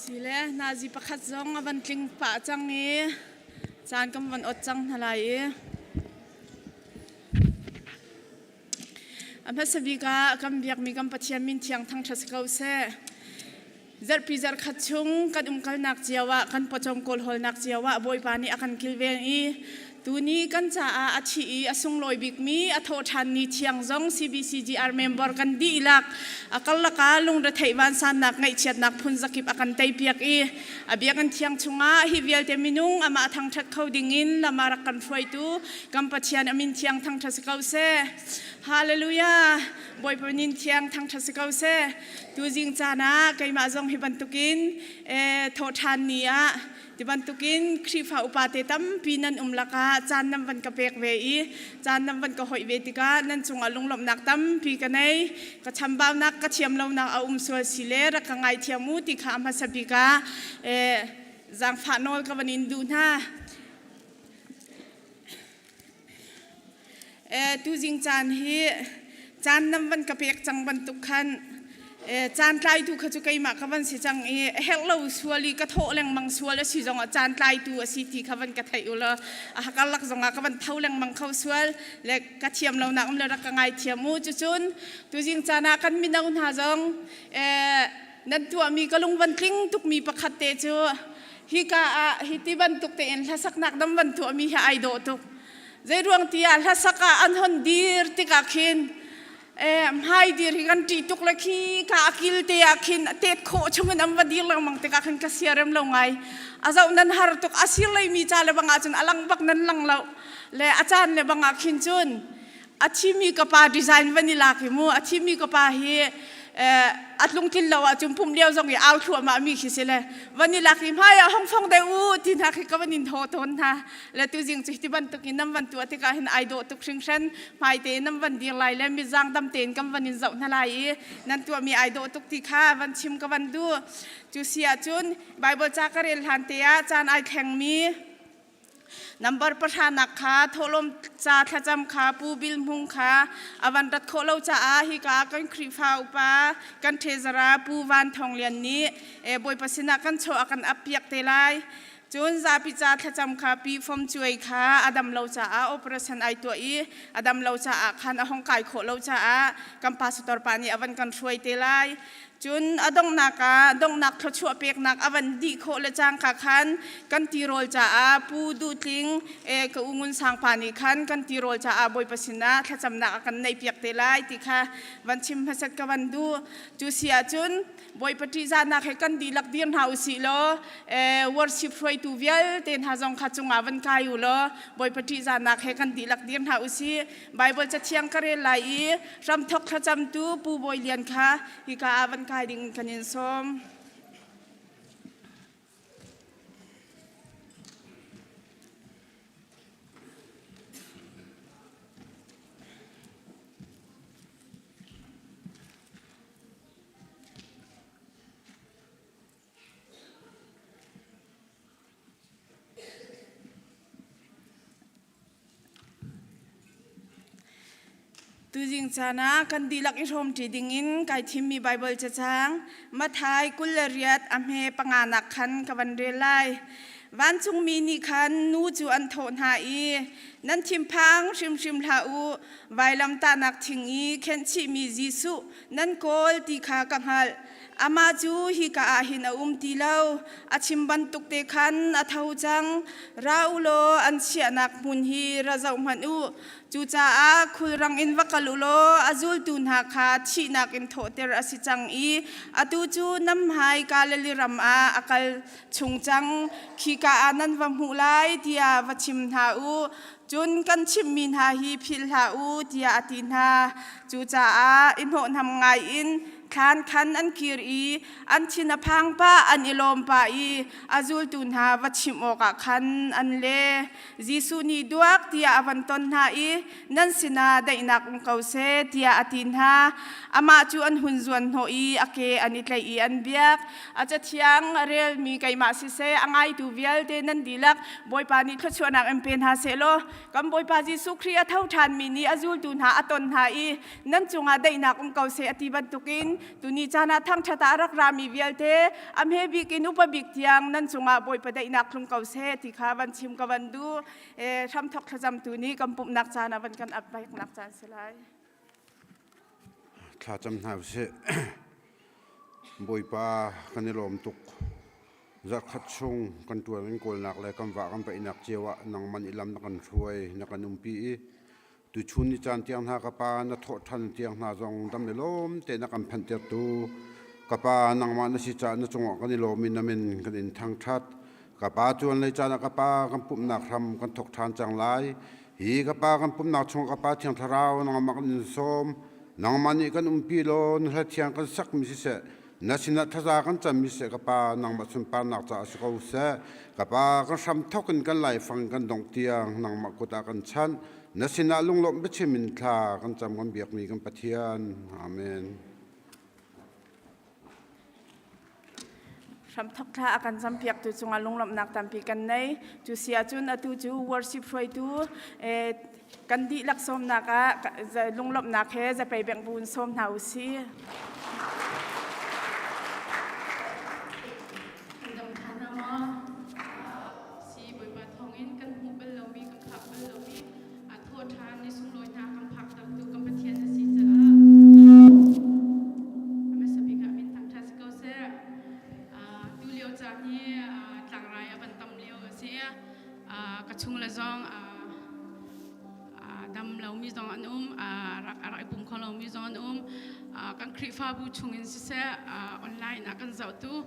sile nazi pakhat zong avan tling pa chang ni chan kam van ot chang halai amha sabika kam biak mi kam Pathian min thiang thangtha sakau se zar pizar khachung kan kal nak chiawa kan pochom kol hol nak chiawa Bawipa ni akan kilveng i tuni kan cha athi asung loi bik mi Thawhthan ni thiang zong CBCGR member kan dihlak akal laka lungra thaiwan san nak ngei chet nak phun zakip akan tai piak i abiak kan thiang chungah hi vial te minung ama thangthat khodingin lamarak kan foi tu kam Pathian amin thiang thangtha sakau se hallelujah Bawipa nin thiang thangtha sakau se tu jing chana kaima zong hi bantukin Thawhthan nia dibantukin krifa upate tam pinan umlaka chan nam van ka pek ve i chan nam van ka hoi ve tika nan chunga lunglawmhnak tam pi kanai ka chambau nak ka thiam lo nak a swal sile ra ka ngai thiamu ti kha ma sabika jang pha nol ka banin du na tu jing chan hi chan nam van ka pek chang ban tukhan chan tlai tu khachu kaima khavan si chang hello suali ka tho leng mang sual si jong chan tlai tu si ti khavan ka thai ula hakal lak zonga khavan thau leng mang khau sual le ka thiam lo na le ra ka ngai thiamu chu chun tu jing chana kan mi nau na jong nan tu ami ka lung van tling tuk mi pakhat te chu hi ka hi ti ban tuk te en thasak nak dam van tu ami ha ai do tuk zai ruang ti a thasaka an hon dir ti ka khin hai dir higan ti tuk laki ka akil te akin tet kho chungan am wadir lang mang te ka khin ka siaram lo ngai azau nan har tuk asil lai mi cha le banga chun alang bak nan lang lo le achan le banga khin chun athimi ka pa design vanilla ki mu athimi ka pa hi atlung tin lo chum phum leo zong i out thua ma mi khisile vanilla ki mai hong phong de u tin ha ki ka vanin tho ton tha le tu jing chi ti ban tu ki nam van tu ati ka hin ai do tuk sing shan mai te nam van dir lai le mi jang dam ten kam vanin zau na lai nan tu mi ai do tuk ti kha van chim ka van du chu sia chun bible cha ka rel han te a chan ai theng mi number Pathian kha tholom cha thacham kha pu bil mung kha avan rat kholo cha a hi ka kan krifa upa kan thezara pu van thonglian ni Bawipa sina kan cho akan apiak te lai chun za pi cha thacham kha pi phom chuai kha adam lo cha a operation ai to i adam lo cha a khan a hong kai kho lo cha a kam pastor pani avan kan throi te lai chun adong naka dong nak thluachuah pek nak avan di kho le chang kha khan kan tirol cha a pu du tling ka ungun sang pani khan kan tirol cha a Bawipa sina thacham nak kan nei piak te lai ti kha van chim phasat ka van du chu sia chun Bawipa ti za nak he kan dihlak dir hau si lo worship roi tu vial ten ha jong kha chunga van kai u lo Bawipa ti za nak he kan dihlak dir hau si bible cha thiang kare lai ram thok thacham tu pu boi lian kha hi ka avan kai ding kanin som tu jing chana kan dihlak I rom ti dingin kai thim mi bible cha chang mathai kulariat amhe panganak khan kawan relai van chung mi ni khan nu chu an Thawngtha I nan thim phang shim la u vailam ta nak thing I khen chi mi jisu nan kol ti kha ka hal ama chu hi ka a hin a ti lo achim ban tuk te khan a thau chang raulo an sia nak mun hi ra zau man u chu cha a khul rang in vakalulo azul tun ha kha thi nak in thoter asi chang I atu chu nam hai ka leli ram a akal chung chang khi ka anan wa mu lai tia wachim ha u chun kan chim min ha hi phil ha u tia atin ha chu cha a in ho nam ngai in khan an kir I an china phang pa an ilom pa I azul tun ha wachim oka khan an le jisu ni duak tia avan ton ha I nan sina dainak kau se tia atin ha ama chu an hunzuan ho I ake anitlai I an biak acha thiang rel mi kaima si se angai tu vial te nan dihlak Bawipa ni thluachuah nak empen ha se lo kam Bawipa jisu khria Thawhthan mi ni azul tun ha aton ha I nan chunga dainak kau se ati ban tukin ตุนีจานาทั้งชะตารักรามีเวียลเทอเมบิกินอุปบิกเทียงนั่นจงอาบอยประเดนักลุงเกาเสติขาวันชิมกวันดูทำทอกขจำตุนีกำปุ่มนักจานาวันกันอับไปนักจานสลายข้าจำหน้าเสบอยป้ากันในลมตุกจักขัดชงกันตัวนั้นโกลนักเลยกันว่ากันไปนักเจียวนังมันอิลำนักกันช่วยนักกันนุ่มปีตุชุนนิจานเตียงหากป้านัทโททันเตียงหาจงดำในลมเตนักกันพันเตียตูกับป้านังมันสิจานจงกันในลมมินามินกันอินทางทัดกับป้าจวนเลยจานกับป้ากันปุ่มนักทำกันถกทานจังไรฮีกับป้ากันปุ่มนักชงกับป้าเทียงทาราวนังมันกันส้มนังมันนี่กันปีโลนให้เทียงกันสักมิสิเสนัสินัทจากันจำมิเสกับป้านังมาสุนปานักจ่าสกาวเสกับป้ากันซ้ำทกกันไหลฟังกันดงเตียงนังมากุตากันชันนัสินาลุงหลบไม่ใช่มินทากันจำกันเบียกมีกันปะเทียนอาเมนทำทักทากันจำเพียกตุจงอาลุงหลบนักตามปีกันในจุเสียจุนอตุจู worship ไฟตูกันดีลักสมนักจะลุงหลบนักเฮจะไปแบ่งบุญสมนาอุสีchung là zong đam lâu mi zong anh rak bung khol lâu mi zong anh kan kri fa bu chung in se online na kan zau tu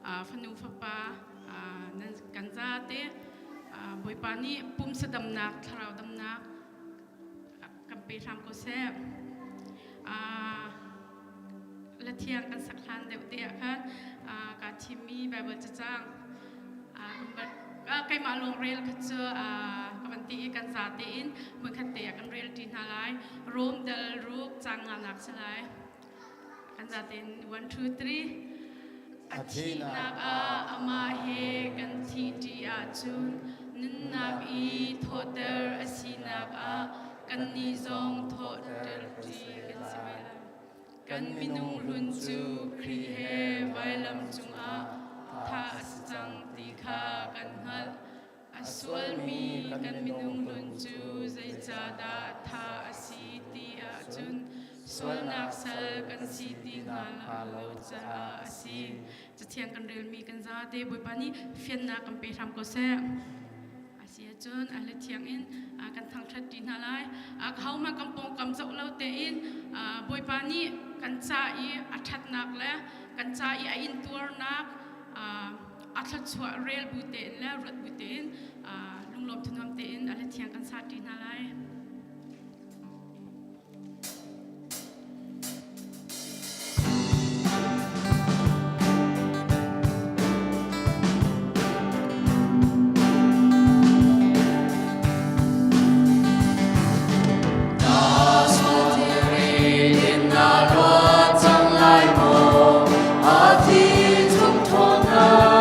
fanu fa pa nan kan za te boi pa ni pum se dam nak tharau dam nak kan pe tham ko se la thiang kan sakhan deu te khan ka thimi bible cha chang cái mà lồng rail khát chưa các bạn tíกันซาตีนเมื่อขัดเตะกันเรลตีนอะไรรวมเดลรูกจังงานหนักใช่ไหมกันซาตีน one two three อาทิตย์นักอามาเฮกันทีดีอาจุนนินนักอีโทเดอร์อาศินักกันนิจงโทเดอร์ดีกันใช่ไหมกันมินุงรุนจูครีเฮไวลัมจุงท่าจังตีขากันหัดสวลมีกันมินุงลุนจูใจจาดาท่าสีตีอาจุนสวลนักสัลกันสีตีงาลาโลจาสีจะเทียงกันเรียนมีกันซาเดบุยปานีเฟียนนักกันไปทำก็เสอาเสียจุนอะไรเทียงอินกันทางทัดดินอะไรเขามากำปองกำจักเราเตอินบุยปานีกันจ่าอีอัฐนักและกันจ่าอีอินตัวนักอัตชัวเรลบูเตนและรถบูเตนลุงลมทุนมเตนอะไรเทียงกันสัตว์ดีน่าไรThawngtha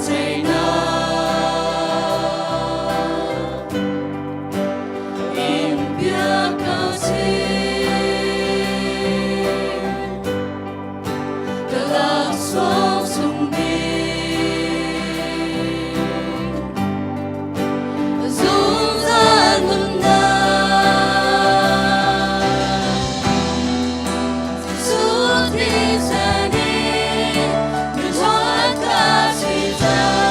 Hãy subscribe cho kênh Ghiền Mì Gõ để không bỏ lỡ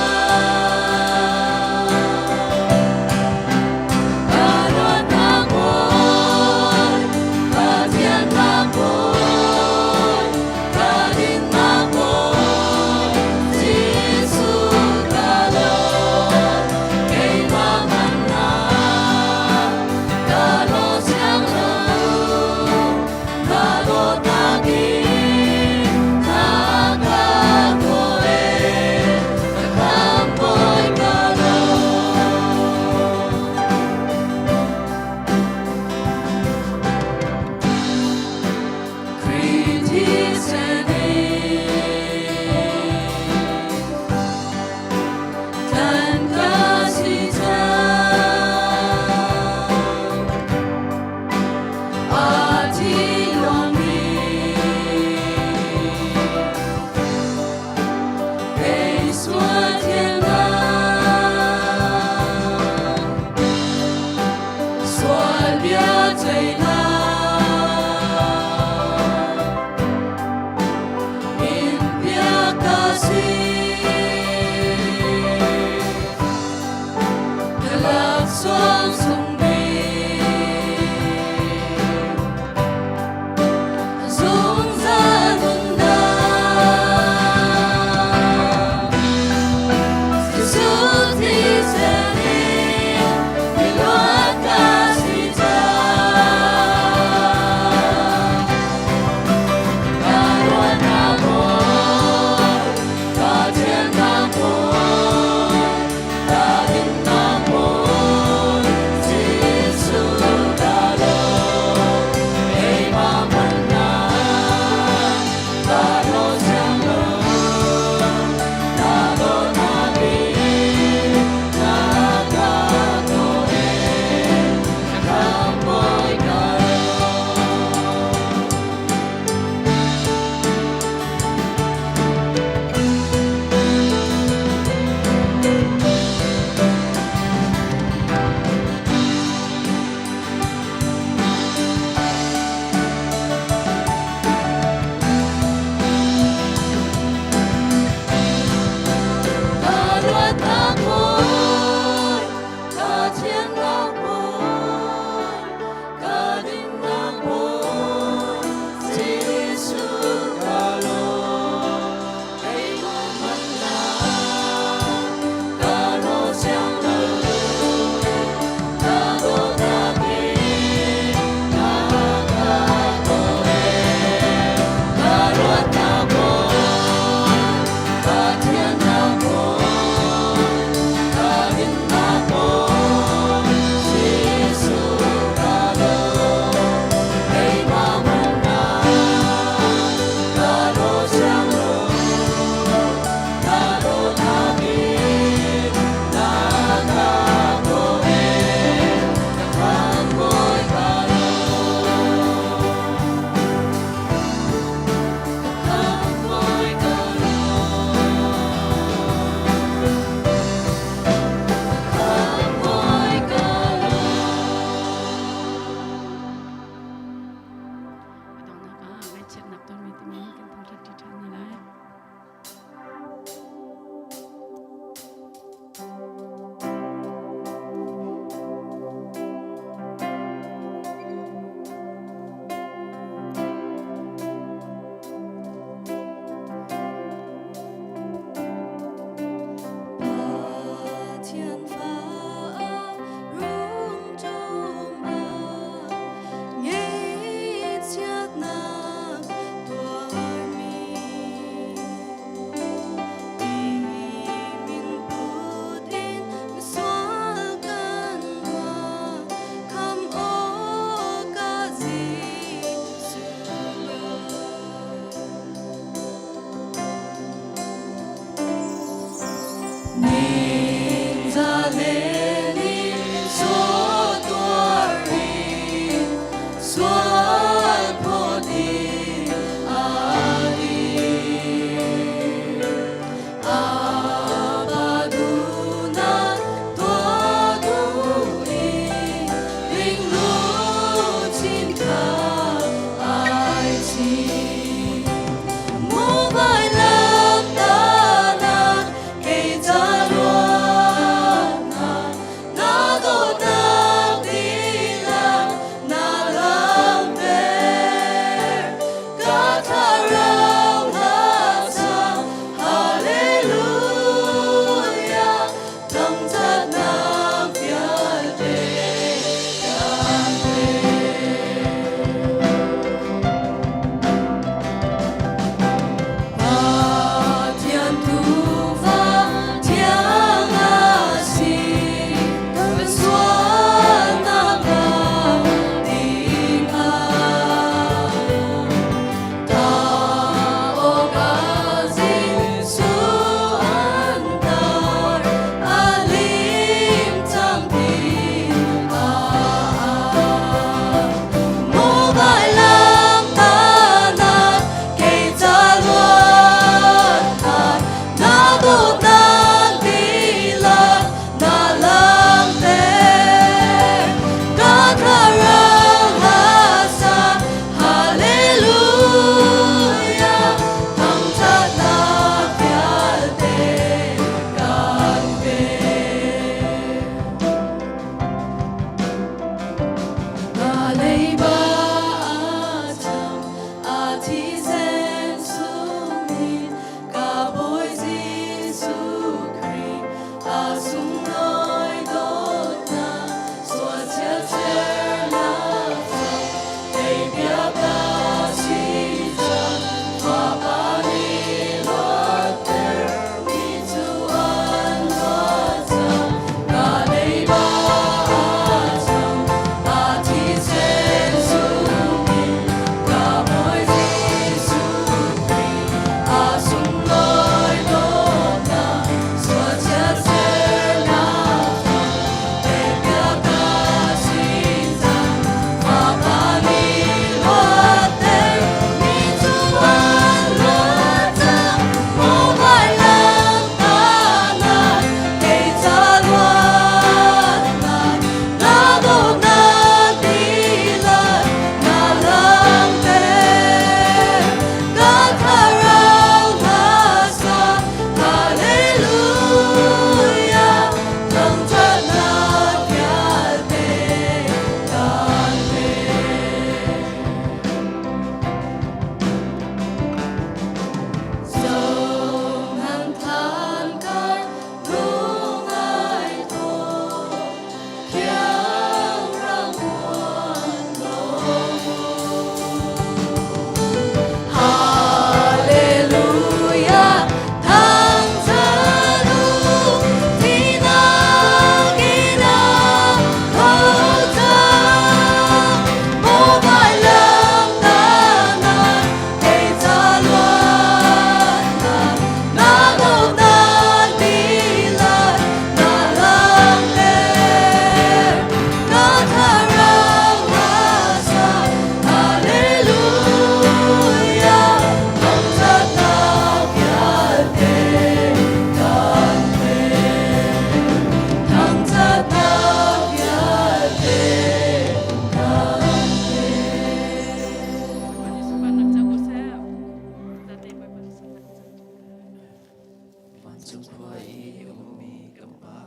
chung khoi umi kampa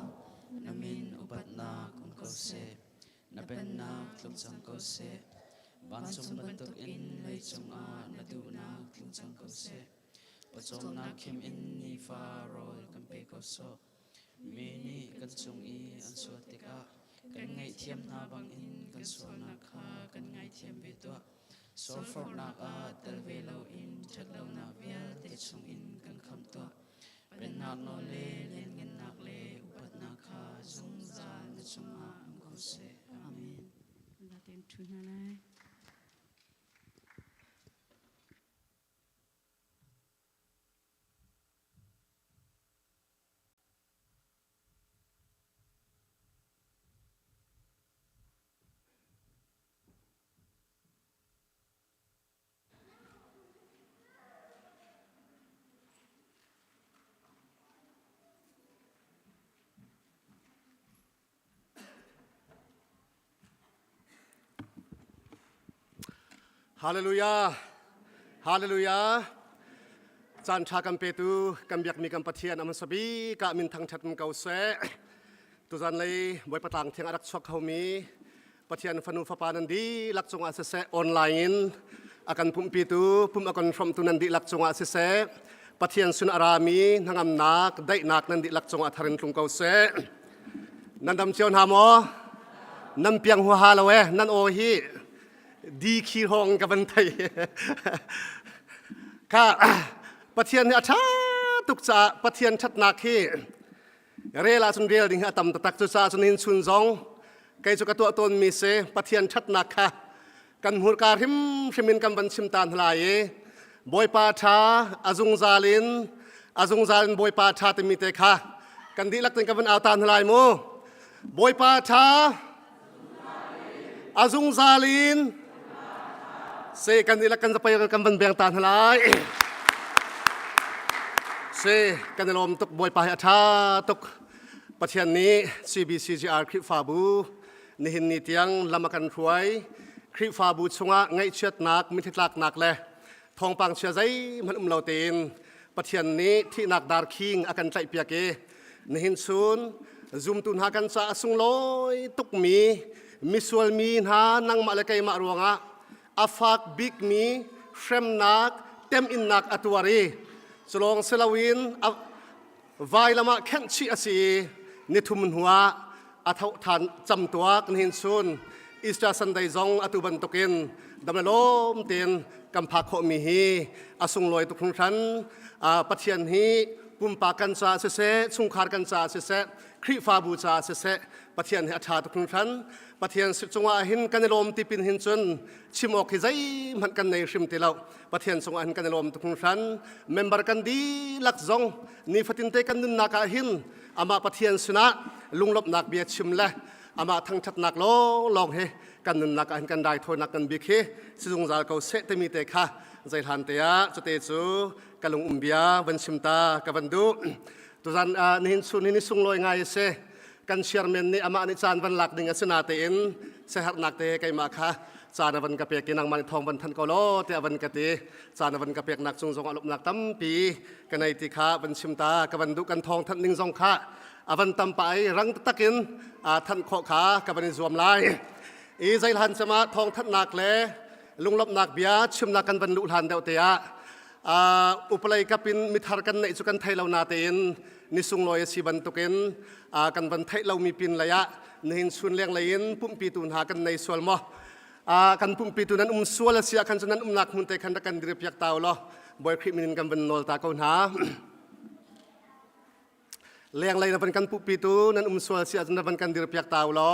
namin upat na kung kose napen na tlung sang kose ban chung bantuk in lay chung a nadu na tlung sang kose pachom na kim in ni farol kampe koso mini kan chung I an suatik a kan ngei thiam na bang in kan suana kha kan ngai thiam ve to sor for na a tel ve lo in chat lo na via te chung in kan kham to pen na no le len ngin nak le upat na kha zung za na chung a ang ko se amen Latin tunalai. Hallelujah, Hallelujah. Chan cha kam pe tu kam biak mi kam Pathian aman sabi ka min thangthat m kau se tu zan lei boi patang thiang arak chuak khomi Pathian fanu fa panan di lak chunga se online akan pumpi tu pum akan from tu nan di lak chunga se Pathian sun arami nangam nak dai nak nan di lak chunga tharin tlung kau se nan dam chion ha mo nan piang hu ha lawe nan o hiดีขี้ห้องกับบันไทยข้าPathianเนี่ยช้าตุกจ่าPathianชัดนักที่เรลาสุนเรียลดิ่งอาตมตะตักจุจ่าสุนินสุนซองไกจุกตัวตนมีเสPathianชัดนักค่ะกันหูการหิมชิมินกันบันชิมตานทลายบอยปาชาอาจุงซาลินบอยปาชาติมีเตค่ะกันดีลักตึงกันบันเอาตานทลายมูบอยปาชาอาจุงซาลินเสกันนี่ละกันจะไปกันบันเบียงตาทลายเสกันลมตกบอยปลายอาชาตกPathianนี้ CBCGR คลิปฟาบูนิหินนิเตียงลำกันรวยคลิปฟาบูชงะไงเชือดนักมิถิลักนักเลยทองปังเชื่อใจมันเราเตีนPathianนี้ที่นักดาร์คิงอากันใจเปียกนิหินซูนซุมตุนหากันสะสุงลอยตุกมีสวลมีหานังมาเลกัยมารวงะafak big mi frem nak tem in nak atwari solong selawin vai lama khen chi asi nithum huwa Thawhthan chamtuak Nihin sun Easter Sunday zong atuban tokin damlom ten kampha khomi hi asung loi tu khungthan Pathian hi pumpa kan sa se chungkhar kan sa se khri fa bu cha se Pathian hi atha tu khungthan Pathian chunga hin kanelom tipin hin chun chimok hi zai man kan nei hrim tilau Pathian chunga hin kanelom tu khungthan member kan di lak zong ni fatin te kan nun naka hin ama Pathian suna Lunglawmhnak bia chimla ama thangthat nak lo long he kan nun naka hin kan dai thoi nak kan bi khe sizung zal ko se te mi te kha zai han te ya chute chu kalung umbia van chimta ka vandu tu zan Nihin sun ni sung loi ngai se kan chairman ni ama ni chan van lak ding asuna te in se har nak te kai ma kha chana van ka pek kinang man thong van than ko lo te van ka te chana van ka pek nak chung jong alop nak tam pi kanai ti kha van chimta ka van du kan thong than ning jong kha avan tam pai rang takin than kho kha ka van zuam lai e zail han chama thong than nak le Lunglawmhnak bia chim nak kan van lu han deu te ya upalai kapin mithar kan nei chu kan thailo na te in ni sung loi si ban tukin kan ban thai lau mi pin laya Nihin sun leng lain pumpi tun ha kan nei sol mo kan pumpi tunan sual sia kan sunan nak mun te kan kan dir piak taw lo boy khri min kan ban nol ta ko na leng lai na ban kan pumpi tu nan sual sia na ban kan dir piak taw lo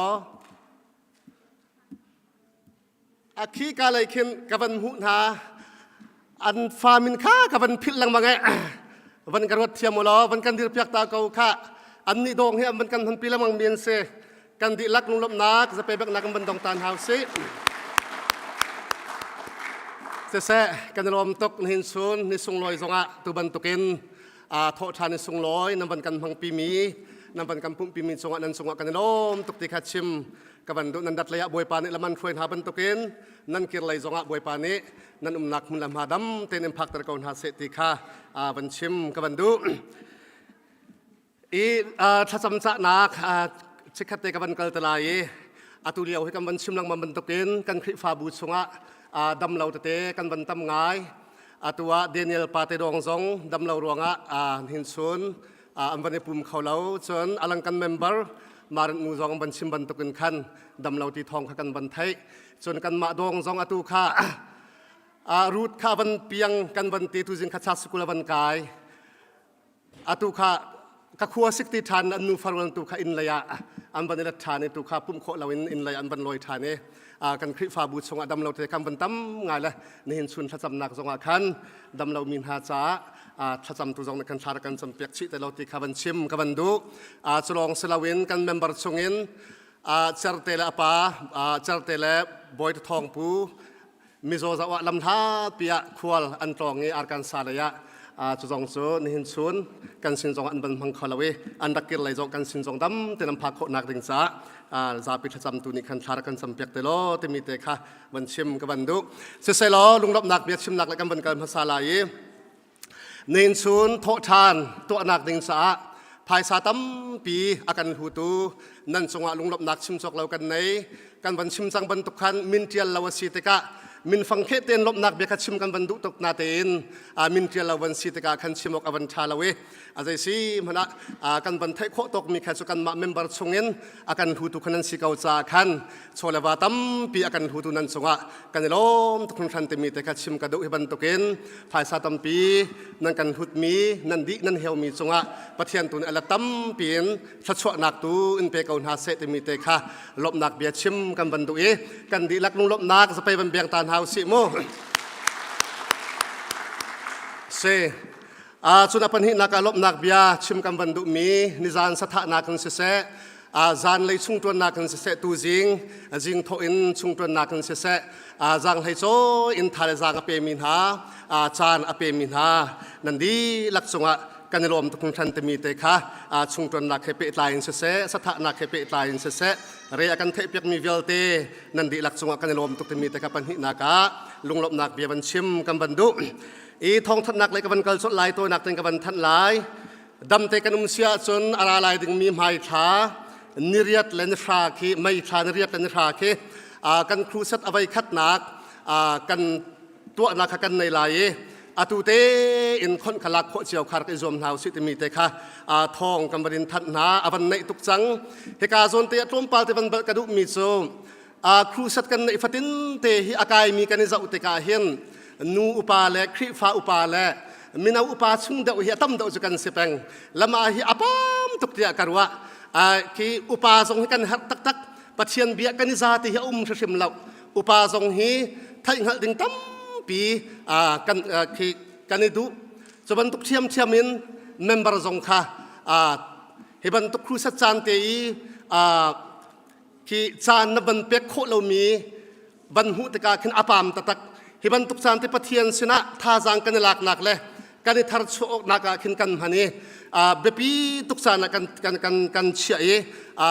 akhi ka lai khin ka ban hu na an famin kha ka ban phil lang ma ngai van karot thiam lo van kan dir piak ta ko kha an ni dong he van kan han pilamang mien se kan dihlak Lunglawmhnak za pebak nak ban dong tan house se kan lom tok Nihin sun ni sung loi zonga tu ban tukin Thawhthan ni sung loi nam ban kan hang pi mi nam ban kan pum pi mi zonga nan zonga kan lom tok ti kha chim ka ban du nan dat laya boi pa ni laman khuen ha ban tukin nan kir lai zonga boi pa ni nan nak mun lam hadam ten em phak tar kaun ha se ti kha ban chim ka ban du ถ้าจำจะนักชิคเตกันบันกัลตลายตุเลียวให้กันบันชิมลังมันบันตุกินกันคริฟาบูชงะดำเหลาเตะกันบันตำง่ายตัวเดนิเอลปาเตดองซงดำเหลารวงหินซุนอันบันปุ่มเขาเหลาจนอลังกันเมมเบอร์มาร์นูซองบันชิมบันตุกินขันดำเหลาที่ทองกันบันไทยจนกันมาดองซงตุข้ารูดข้าบันเปียงกันบันตีตุจิงขัดสกุลบันกายตุข้าก็ขัวสิกติทานอันนูฟารุนตุข้าอินเลยอันบันเดลทานตุข้าปุ่มโคเราอินเลยอันบันลอยทานกันคริฟาบูชงดำเราเตะกันบันตั้มง่ายเลยนี่เห็นชุนทัศนักจงอาคันดำเรามินหาจ้าทัศนตุจงในกันชาร์กันจำเปียกชิแต่เราตีขับันชิมขับันดูจลองสลาวินกันเมมเบอร์ชงอินเจอร์เตลอปาเจอร์เตลบอยทองปูมิโซจะว่าลำท่าเปียขวลอันตรองนี้อาการสาเลยจุดจงสูนิหินชุนกันสินจงอันบันพังคาลาวีอันดักเกลเลยจงกันสินจงดำเตนำพักโคนักดิ่งซาจะพิจารณาตุนิคันชาร์กันสัมเปียกเตโลเตมีเตค่ะบันชิมกับบันดุเสร็จแล้วลุงรับนักเบียดชิมนักและกันบันกันภาษาลายนิหินชุนโททานตัวนักดิ่งซาภายสาตั้มปีอาการหูตูนั่นจงว่าลุงรับนักชิมจอกเรากันในกันบันชิมจังบันตุขันมินเทียลลาวสิเตกะมินฟังเคเตนลบนักเบียดชิมกันบันดุตกนาเตนมินเทียลวันสิตกาคันชิมอกอวันชาลาเวอาศัยสิมันกันบันไทยโคตกมีแค่สุกันมาเมมเบอร์ชงเงินอาการหูตุขนันสิเกาจาคันโชลวาตัมปีอาการหูตุนันสงะกันล้มทุกคนทันเตมีแต่คันชิมกันดุให้บันตุกินภายสาตัมปีนั่นกันหุดมีนั่นดินั่นเฮลมีสงะปะเทียนตุนอลตัมปีนทัชวนักตูอินเปกาหาเซเตมีแต่ค่ะลบนักเบียดชิมกันบันดุกันดิลักลุงลบนักจะไปบันเบียงตานหาสิโมเซสุนัขพันธุ์นักลบนักเบียชิมกันบันดุมีนิจานสถานาคันเสะจานเลยชุงตัวนักคันเสะตูจิงโทอินชุงตัวนักคันเสะจังให้โจอินทาเลจังอเปมินหาจานอเปมินหานันดีลักษณะกันรวมทุกคนทันเตมีเตค่ะชุงตัวนักให้เปิดลายเสะสถานักให้เปิดลายเสะเรียกันเทปมีเวลเตนันดีลักษณะกันรวมทุกเตมีเตค่ะพันธุ์นักลุงลบนักเบียบันชิมกันบันดุทองทัดนักเลยกับบันเกลสดลายตัวนักเป็นกับบันทัดลายดำเตกันเสียจนอะไรลายถึงมีไม้ขานิริยตเลนชาคีไม่ขานิริยตเลนชาคีกันครูสัตเอาไว้คัดนักกันตัวนักกันในลายตุเตอินคนขลักโคเจียวคาร์กอิจอมหาวสิตมีเตค่ะทองกันบันทัดนาอวันในตุกจังเหกาโซนเตะตรมปาเตบันกระดุมิโซครูสัตกันในฟัตินเตหิอากายมีกันในจะอุตกาเห็นนูอุปาเลคริฟาอุปาเลมินาอุปาชุงเดาหิตั้มเดาจุกันเสพงละมาหิอปามตุกเตียการวะคีอุปาทรงให้กันหักตักปัจเจียนเบียกันนิจาติหิชิมเหล่าอุปาทรงหิไทยหักดิ่งตั้มปีกันคีกันนิดูจบันตุกเชียมมินเมมเบอร์ทรงค่ะฮิบันตุกครูสัจจานเตยคีจานนบันเป็กโคโลมีบันหุตกาขึ้นอปามตักฮิบันตุกจานที่ปะเทียนสินะท่าจางกันหลักนักเลยกันในทาร์ชนักขึ้นกันฮันนี่เบปีตุกจานกันเชีย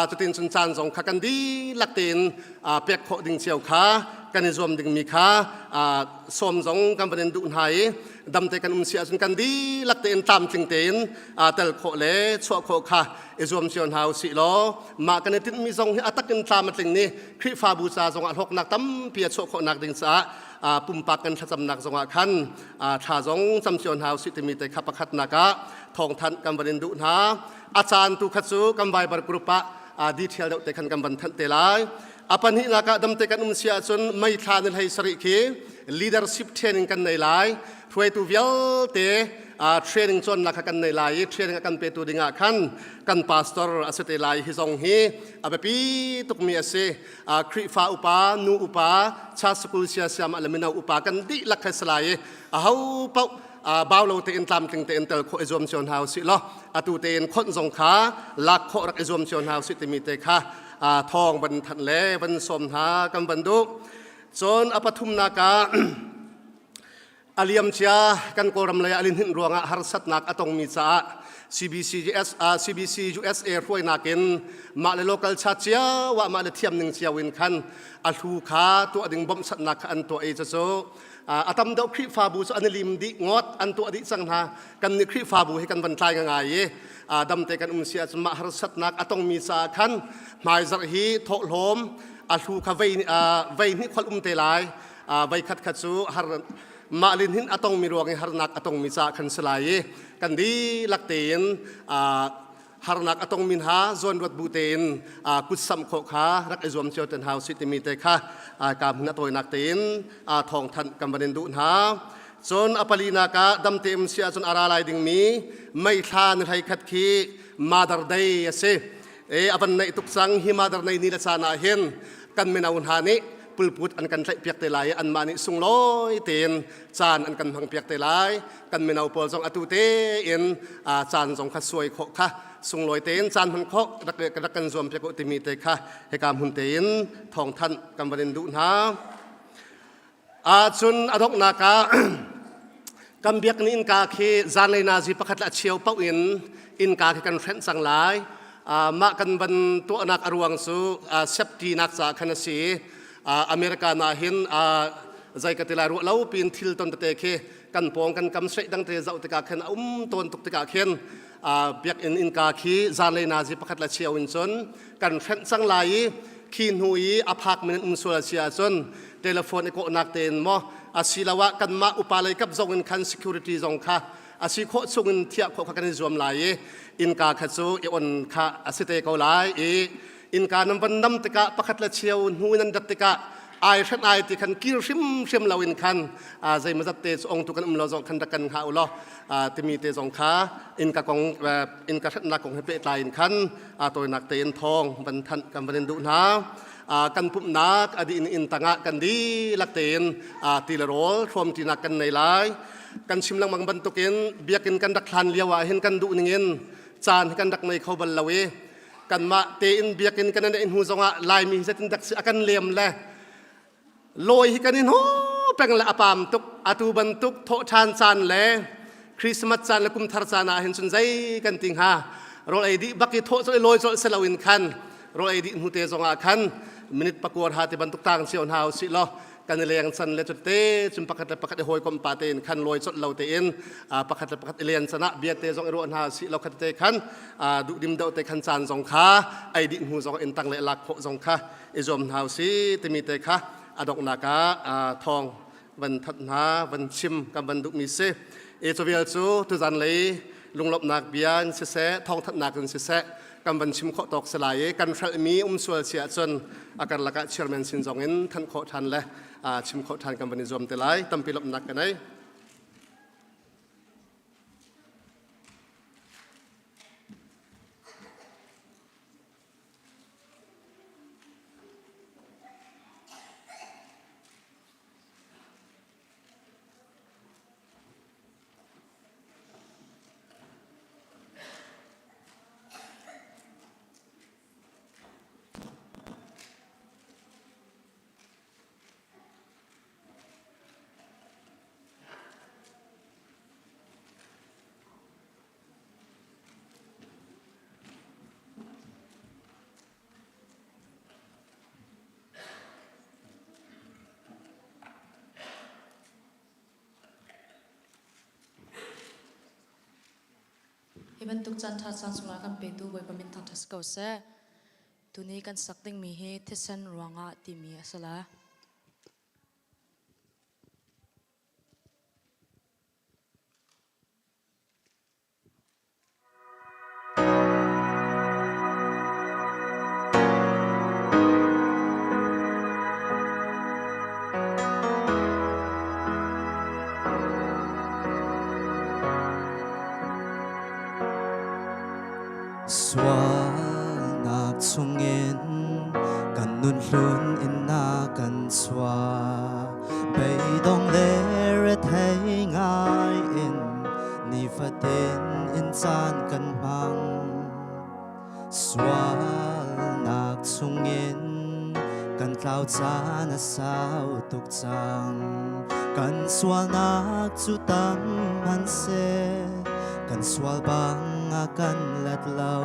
จุดที่สุนจานส่งขักันดีหลักเต็นเปียกโคดิ่งเชียวขากันในรวมดิ่งมีขาสมส่งกันประเด็นดุนหายดำเตกันเสียสุนกันดีหลักเต็นตามจริงเต็นเตลโคเล่ชัวโคขาอิจอมเชียนหาวสิโลมากันในที่มีส่งให้อัตกันตามมาจริงนี่คริฟาบูชาส่งอัดหกนักตั้มเปียชัวโคนักดิ่งสาปุ่มปากกันทัศนักสงฆ์ขันชาจงจำเชียนหาวสิตมีแต่ขับขัดนักทองทันกันบันดุนาอาจารย์ตุขัดสูกันใบบาร์กรุปะดีเทลเดแต่ขันกันบันทันเตลายอปันหินักดำเตกันเสียจนไม่ทานให้สริคี leadership training กันในลายช่วยตัวเวลเตtraining จนนักกันในลาย training กันเป็นตัวดิ่งขันกันพาสตอร์อาศัยลายฮิซองฮีอาเบปีตุกมีอาศัยคริฟาอุปานูอุปาชาสกุลเสียสามอัลมินาอุปากันดิลักให้สลายเขาเป้าบ่าวเราเตอินตามติงเตอินเตลโคอิจอมเชียนหาวสิล้อตูเตอินคนทรงขาลักโครักอิจอมเชียนหาวสิตมีเตค่ะทองบันทันเล่บันสมหากันบันดุจนอปทุมนากา aliam chia kan koram laya alin hin ruanga harsat nak atong mi cha CBCGR ruai nakin ma le local cha chia wa ma le thiam ning chia win khan alhu kha to ading bom sat nak an to e cho atam do khri fa bu so analim di ngot an to adi chang ha kan ni khri fa bu he kan van trai nga ye dam te kan sia ma harsat nak atong mi cha khan mai zar hi thlom alhu kha vei ni khol te lai vai khat khat chu har ma lin hin atong mi ruang harnak atong mi cha khan salai kan di lakten harnak atong min ha zon wat buten kutsam kho kha rak ezom cheu ten hau sitimi te kha kam na toy nak ten Thawngthan kam banen du ha chon apalina ka dam tem sia chon aralai ding mi mai than hai khat khi mother day ase apan nei tuk sang hi mother nei ni la sana hen kan menaun ha ni pulput an kan tlai piak te lai an mani sungloi ten chan an kan hang piak te lai kan menau pol jong atu te in chan jong kha suai kho kha sungloi ten chan han kho rak kan zom piak ti mi te kha he kam hun te in Thawngthan kam banin du na chun adok na ka kam biak ni in ka khi zan lai na ji pakhat la chiao pau in ka khi kan fen sang lai ma kan ban to anak aruang su septi nak cha khana si Amerika Nihin zai katila ru lau pin thil ton te khe kan pong kan kam sei dang te zau te ka khen ton tuk te ka khen biak in ka khi zan le na ji pakhat la chiao in chon kan fen sang lai khi hui aphak min sul sia chon telephone ko nak ten mo asilawa kan ma upalai kap zong in khan security zong kha asi kho chungin thia kho kan zom lai in ka kha chu e on kha asite ko lai in ka nam ban nam te ka pakhat la chiao hu nan dat te ka ai khan ai ti khan kir sim lawin khan zai mazat te ong tu kan lo zong khan da kan ha ulo ti mi te zong kha in ka kong in ka na kong he pe tai in khan toy nak te in thong ban than kan ban du na kan pumhnak adi in tanga kan di lakten ti la rol thom ti nak kan nei lai kan sim lang mang ban tukin biakin kan dak hlan liawa hin kan du ningin chan kan dak nei khobal lawe kan ma te in biakin kan in hu zonga lai mi zatin dak si akan lem le loi hi kan in ho peng la apam tuk atu ban tuk Thawhthan chan le Christmas chan la kum thar chana hin chun zai kan ting ha rol ai di baki tho so loi so selawin khan rol ai di hu te zonga khan minute pakur ha te ban tuk tang si on hau si lo kan leng san le te chum pakhat hoi kom pa te khan loi chot lo te in pakhat len sana bia te jong ro na si lo khat te khan du dim dau te khan chan jong kha ai di hu jong in tang le lak kho jong kha e jom hau si te mi te kha adok na ka thong ban that na ban chim kam ban du mi se e cho vial chu tu zan le lunglawmhnak bian se Thawngthan nak se kam ban chim kho tok selai kan phal mi sual sia chon akan laka chairman sin jong in than kho than le chim kho than kam ban zom te lai tampi lawmhnak kanai Iban tuk chan tha chan sula kan pe tu Bawipa min thang thas ko se tu ni kan sakting mi he thesan ruanga ti mi asala Swanak chungin kan nun hlun in na kan swa bay dong le ret hay ngai in ni fatin in chan kan mang Swanak chungin kan tlau cha na sao tuk chang kan swal nak chu tam han se kan swal bang a kan let lau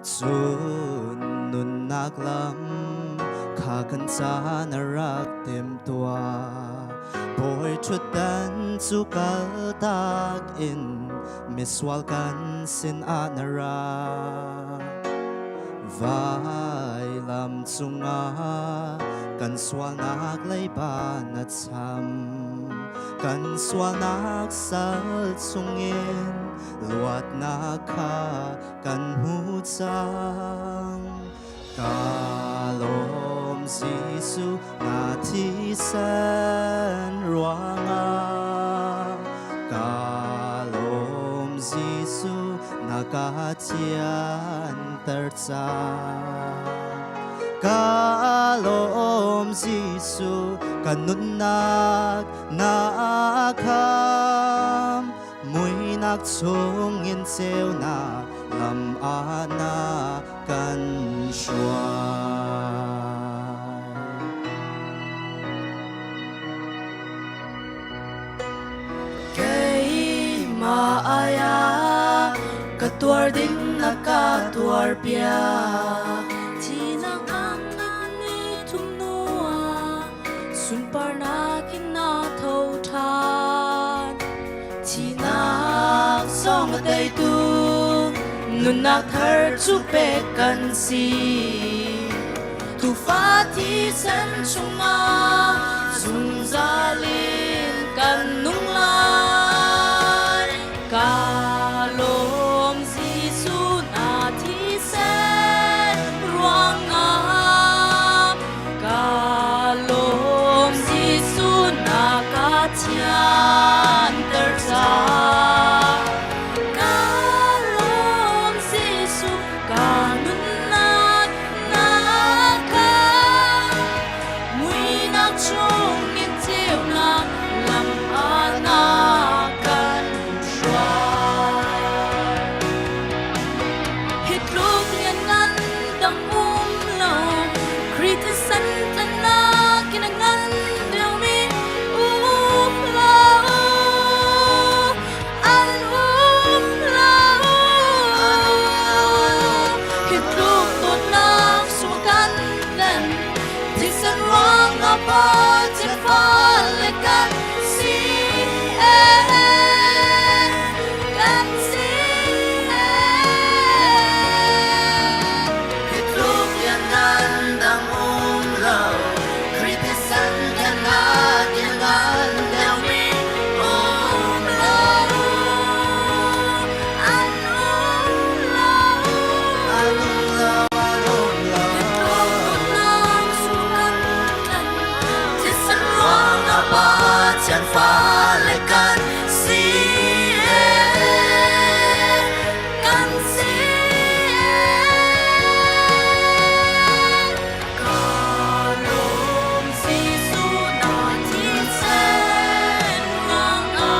chun nun nak lam kha kan cha na rak tem tua boy chut dan chu kal tak in miswal kan sin anara vai lam chungah kan swal nak lei ba na cham kan swal nak sal chungin luat na kha kan hu chang kalom Giêsu na thi san ruanga kalom Giêsu na ka tian ter cha kalom Giêsu kanun nak na kham mui nak chung in cheu na lam ana kan shua ma aya katuar ding na katuar pia tina kangani tumnua sunpar na kina Thawhthan tina song dai tu nun nak thar chu pe kan si tu fa thi san chungah chung zalin kan nunglai kalom Giêsu na thi sen ruanga kalom Giêsu na ka tian ter cha kalom Giêsu kanun nak na ka mui nak chung in chiu na lam ana kan hit luk lian ngan dang lo krit san tan na kin ngan deu mi lo an lo hit luk tot nak su kan len thi san wang apa chen fale kan si kan si hitluk yan nan dang lo kriti san kan na kingan deu mi lo an lo hitluk nang su kan len thi san wang apa chen fale kan si kan si kalom Giêsu na thi sen ruanga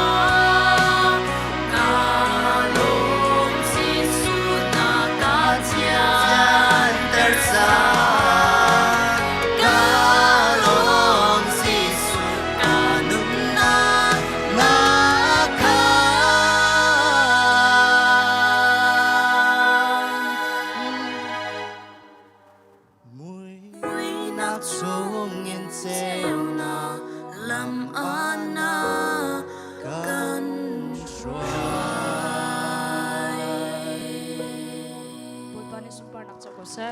kalom Giêsu na ka tian ter cha kalom Giêsu kanun nak na ka mui mui nak chung in cheu na lam ana kan shua Bawipa ni sumpar nak cok se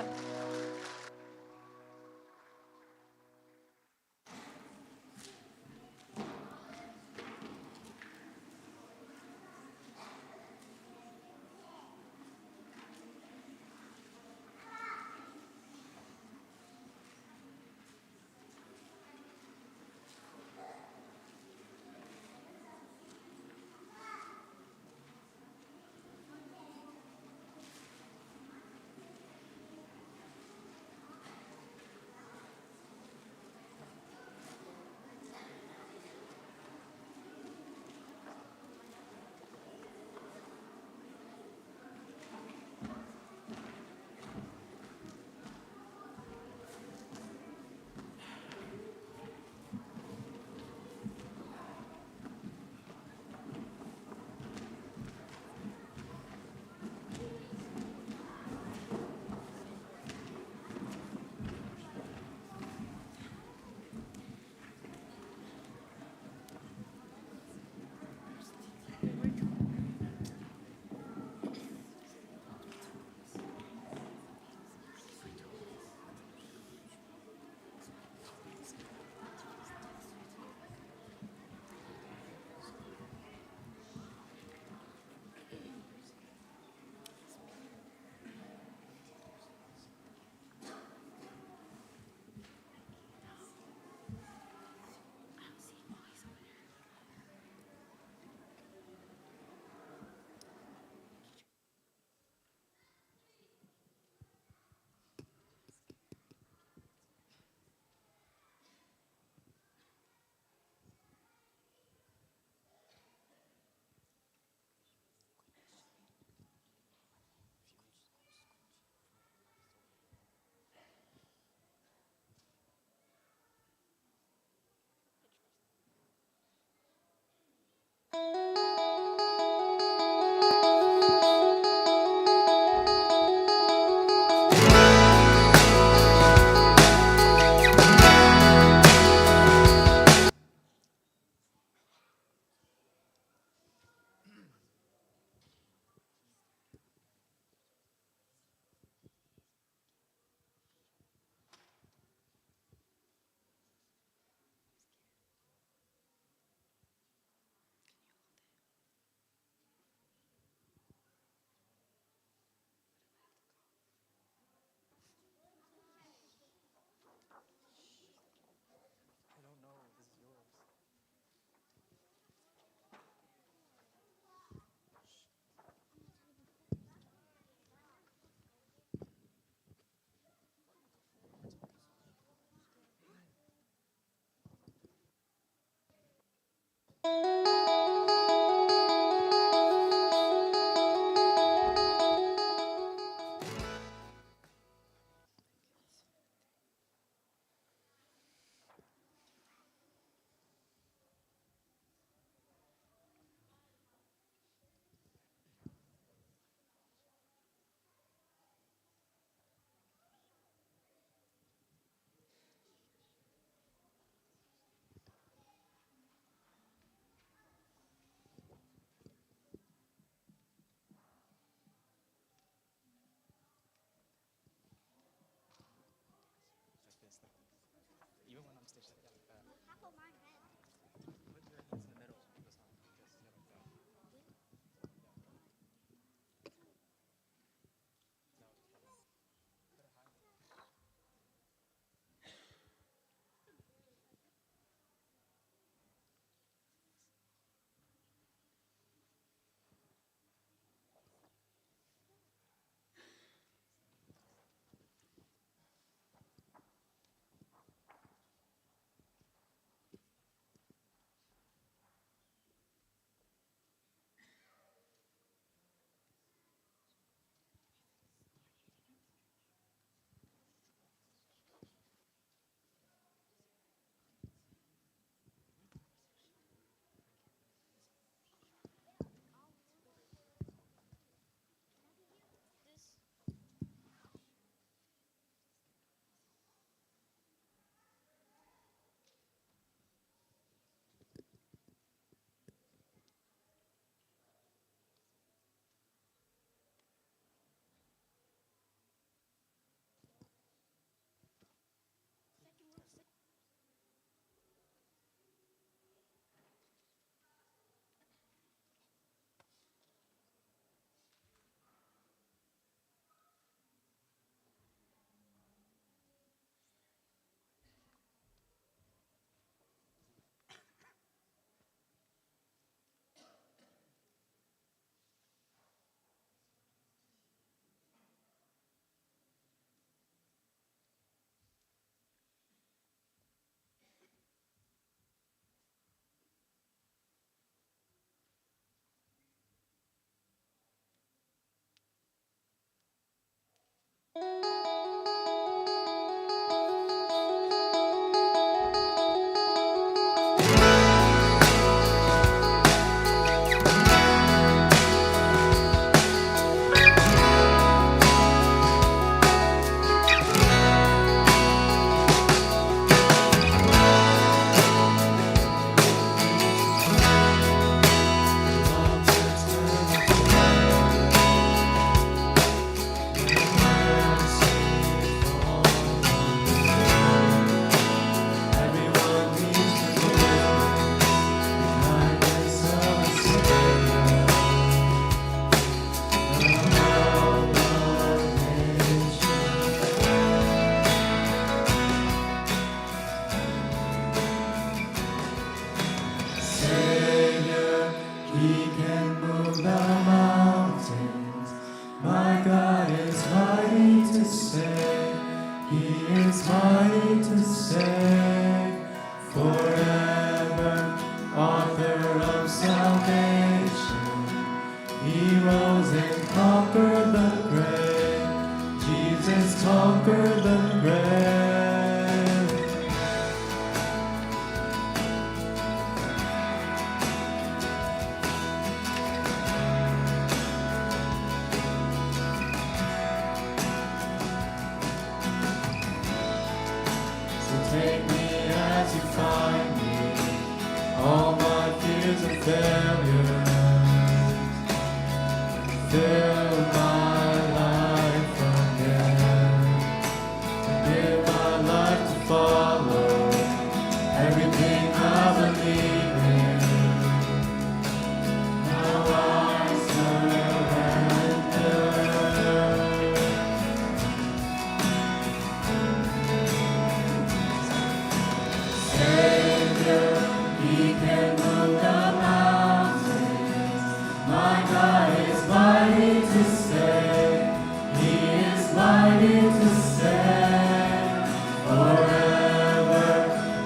mighty to save forever,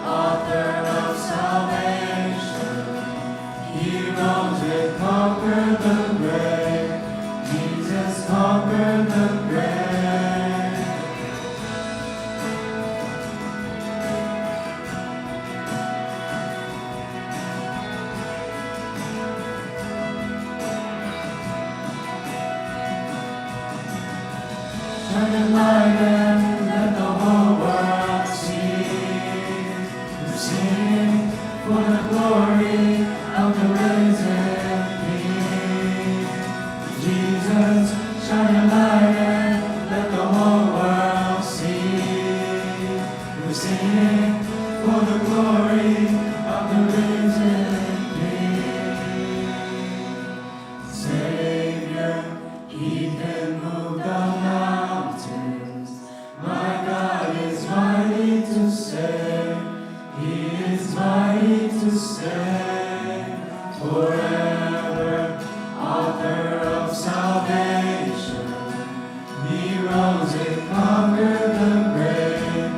author of salvation. He rose and conquered the grave. Jesus conquered the grave. Shine your light and let the whole world see. Sing for the glory of the risen King. Jesus, shine your light and let the whole world see. We sing for the glory of the risen King. Savior, He can move the mountains. My God is mighty to save. He is mighty to save forever, author of salvation. He rose and conquered the grave.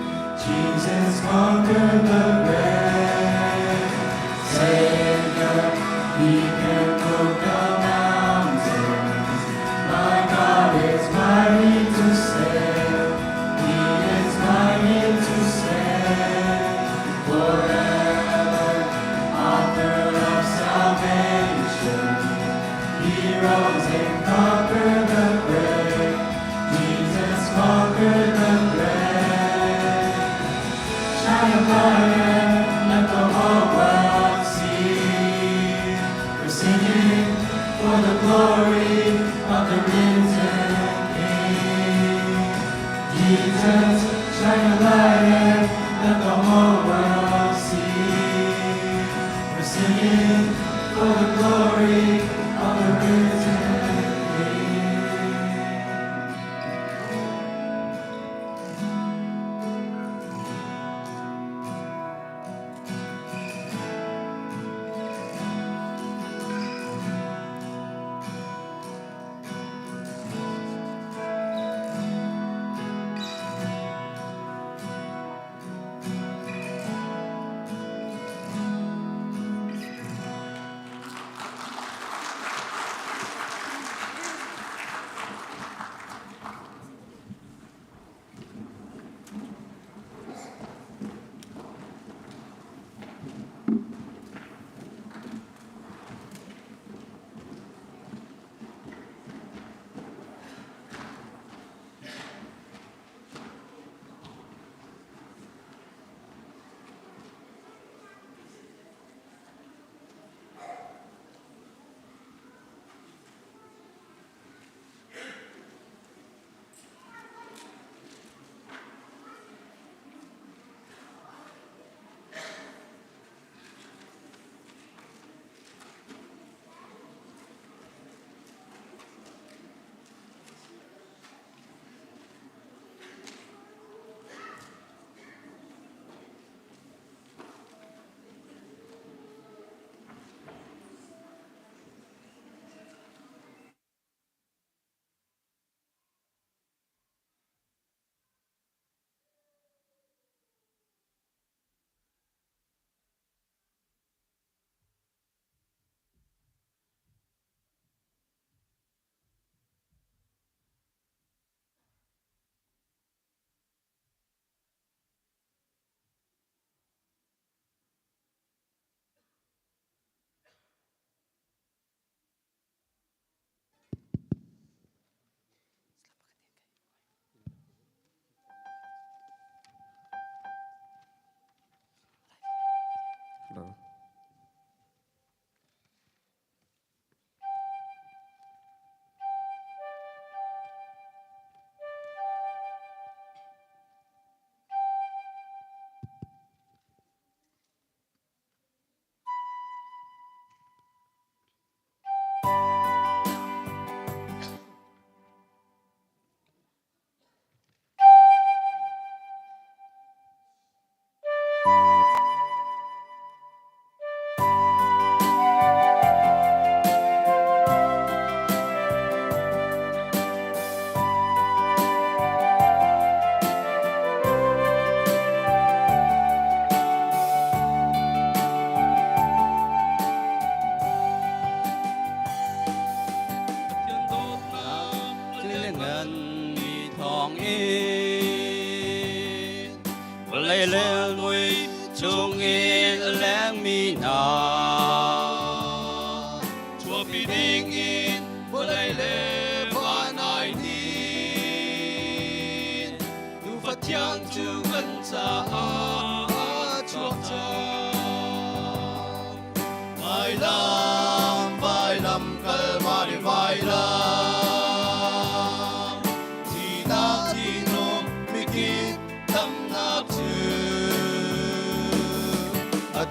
Jesus conquered the grave. Savior, He can move the mountains. My God is mighty to save. He is mighty to save forever, author of salvation. He rose and conquered the grave. Jesus conquered the grave. Shine your light and let the whole world see. We're singing for the glory of the risen King. Jesus, shine your light and let the whole world see. We're singing for the glory of the risen King. Folay le vanai ni Tu Pathian tu Thawngtha chuak vai lam kalmari vai lam Thi na thi no mikit tam na tu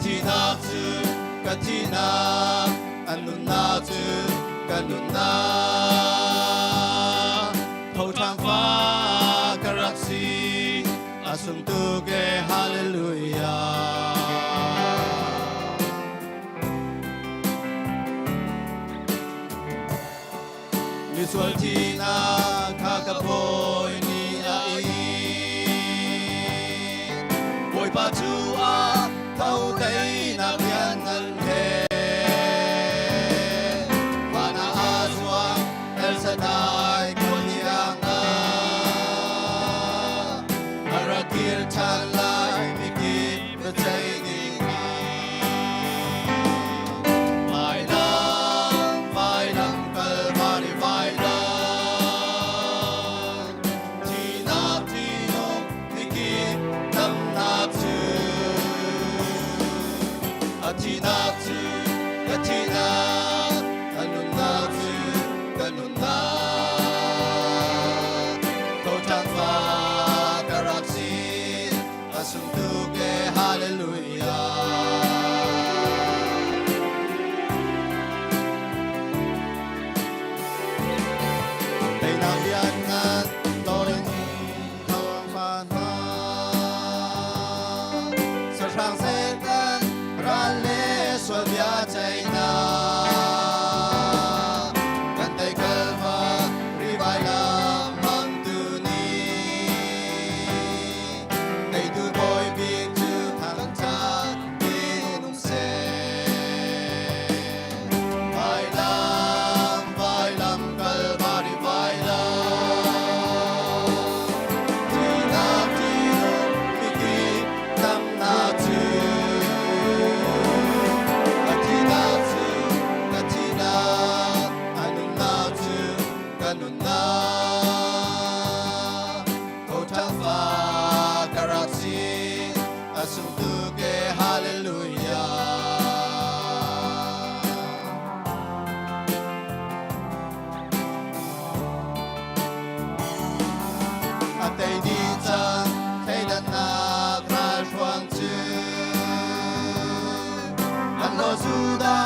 Thi na tu katina anun na tu kanun na Thâu thang pha karaksi asum tu ke hallelujah Visual tina kakapoi ni ai Boy pa chua thâu tây na bian ngân he Wana azwa el sadai konyang Arakir chalai mikit becai ni Vai lam kalvari vai lam Thi na thi no mikit tam na tu Thi na tu katina kanun na tu kanun na Thâu thang pha karaksi asum tu ke hallelujah Tây Nam Bian ngàn tôi thong phan ha Sa sang se tan ra le so bia chai na Kan tay kalma ri vai lam mang tu ni Tây tu boy big tu thangthat inum se Vai lam kalvari vai lam Thi na thi no mikit tam na tu Thi na tu katina anun na tu kanun na Thâu thang pha karaksi asum tu ke hallelujah Atay di chan thay dan na kral chuang chu Kan lo suda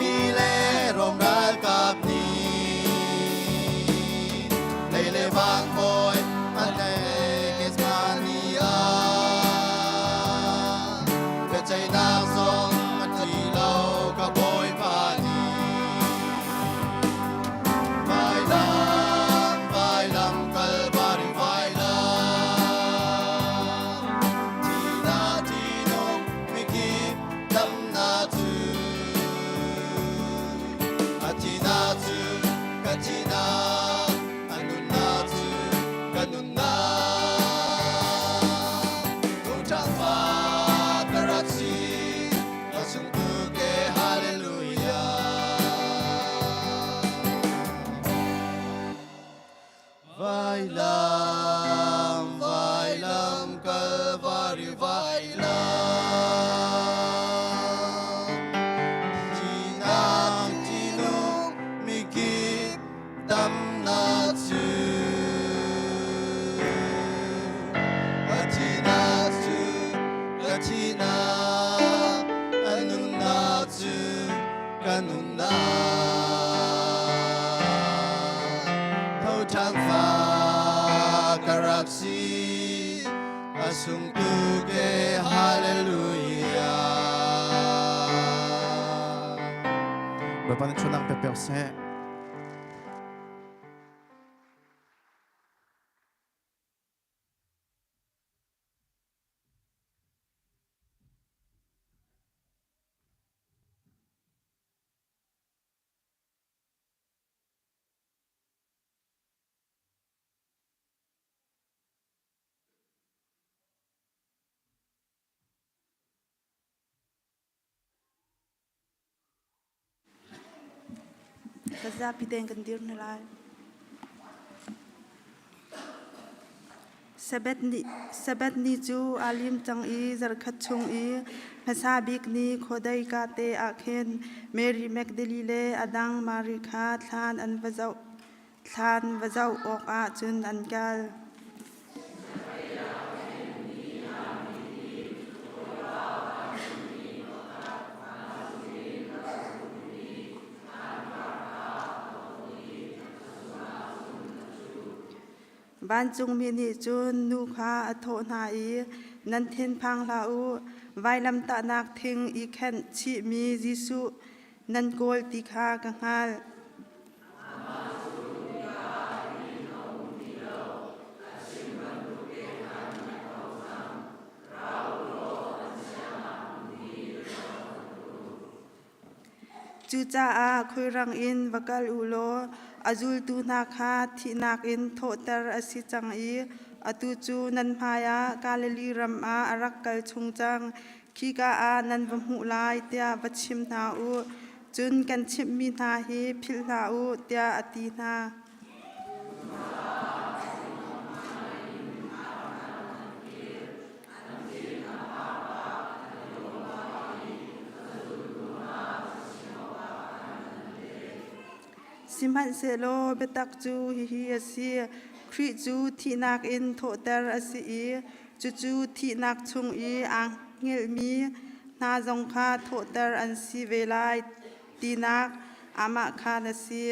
mi le rom ral kap ni Lay le vang boy an le kes mani a Ve chay na song at ti lau ka boy pa ni Vai lam kalvari vai lam Thi na thi no mikit tam na tu Thi na tu katina anun na tu kanun na Thâu thang pha karaksi asum tu ke hallelujah Vai lam kalvari vai lam Thi na thi no mikit tam na tu Thi na tu katina anun na tu kanun na Thâu thang pha karaksi asum tu ke hallelujah Bawipa ng Chun ang pepek se Kaza pideng kandir nilai. Sabat ni ju alim chang I zarkhat chung I Masabik ni khodai ka te akhen Mary Magdalene adang marikha than an vazau ok a chun an kal. Ban chung mi ni chun nu kha Thawhthan I nan thin phang la u vai lam ta nak thing I khen chi mi Jisu nan kol ti kha ka ngal. Chu cha a khoi rang in vakal ulo azul tu na kha thi nak in thotar asi chang I atu chu nan phaya kalali ram a arak kal chung chang khi ka a nan vamhu lai tia vachim na u chun kan chim mi na hi phil na u tia ati na. Simhan selo betak chu hi asi khri chu thi nak in thotar asi I chu thi nak chung I ang ngel mi na jong kha thotar an si velai ti nak ama kha na si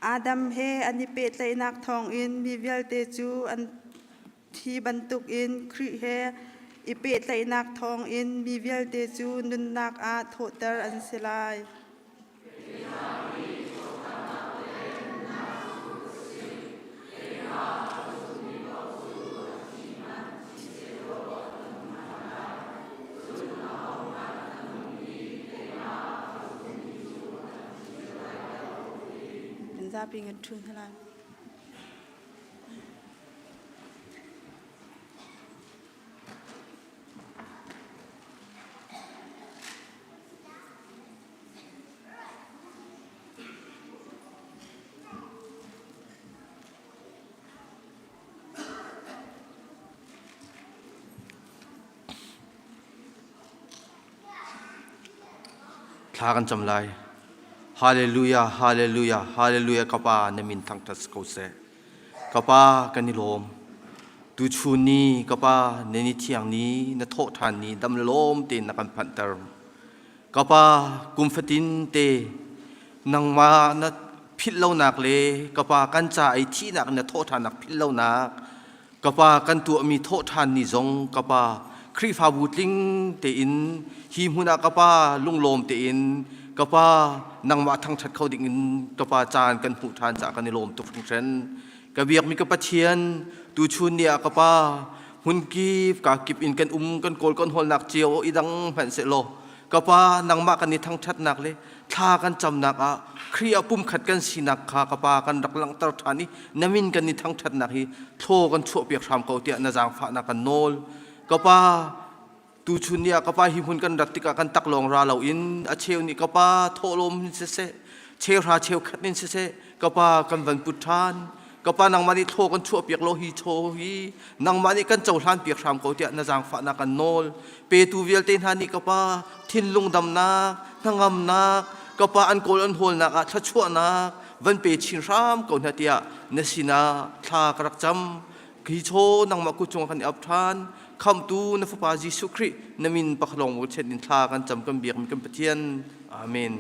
Adam he ani pe tlai nak thong in mi vial te chu an thi bantuk in khri he ipe tlai nak thong in mi vial te chu nun nak a thotar an silai. Zaping and Chun. Thakan chamlai hallelujah hallelujah hallelujah kapa namin thangthat ko se kapa kanilom tu chuni kapa neni thiang ni na Thawhthan ni damlom te na kan phantar kapa kumfatin te nangma na phillo nak le kapa kancha ai thi nak na Thawhthan nak phillo nak kapa kan tu mi Thawhthan ni zong kapa khri fa butling te in hi huna kapa lunglom te in kapa nangma thangthat khau ding in kapa chan kan hu than cha kan lom tu function kabiak mi ka Pathian tu chun nia kapa hun ki ka kip in kan kol kan hol nak chiao idang phan se lo kapa nangma kan ni thangthat nak le tha kan cham nak a khria pum khat kan sinak kha kapa kan raklang tar thani namin kan ni thangthat nak hi tho kan chu piak tham ko tia na jang pha na kan nol kapa tu chunia kapa hi hun kan raktika kan taklong ra lo in a cheu ni kapa tholom se se cheu ra cheu khat nin se se kapa kan van puthan kapa nang mani tho kan chu piak lo hi tho hi nang mani kan chau hlan piak tham ko tia na jang pha na kan nol pe tu vel ten hani kapa thin lungdam na ngam na kapa an kol an hol na a thluachuah na van pe chin ram ko na tia na sina tha karak cham ki cho nang ma ku chung kan ap than kham tu na fa Jisu Christ namin paklong mo chen in tha kan cham kan biak mi kan Pathian amen.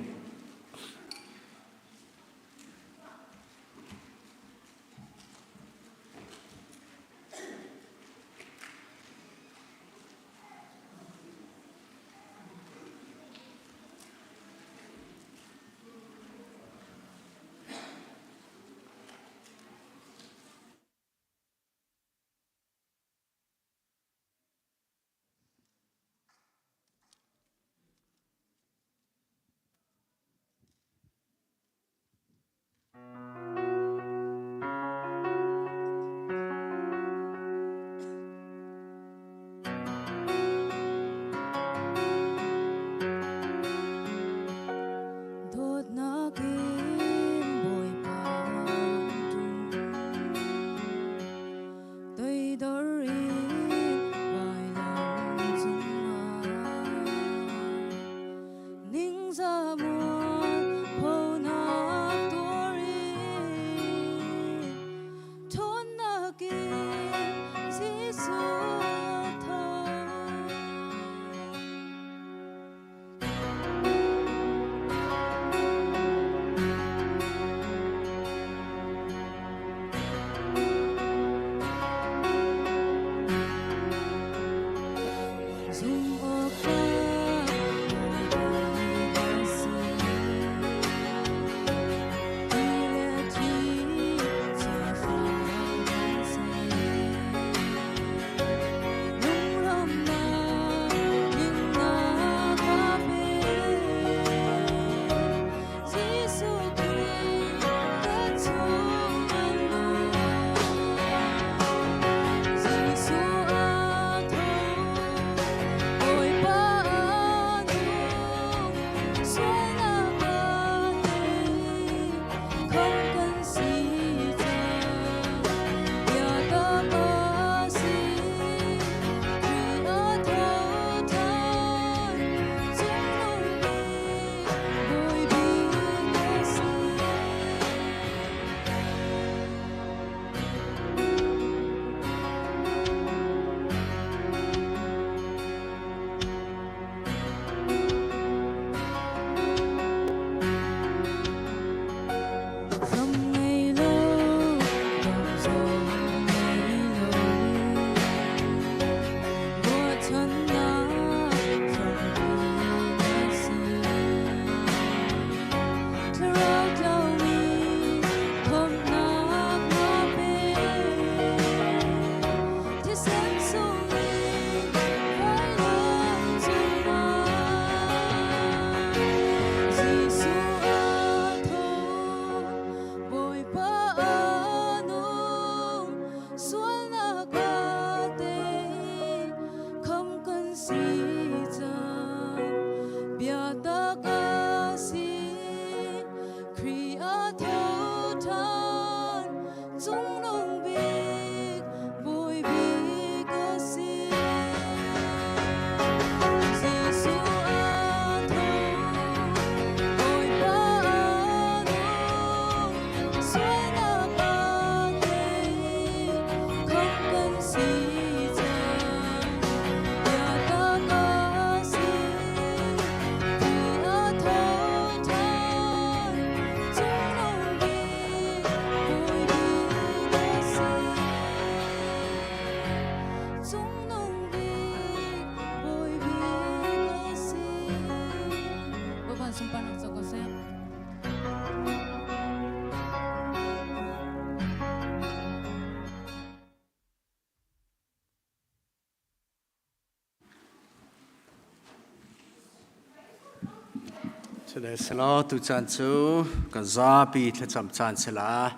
Today, selo tu chanchu kan zapi tla cham chan sela.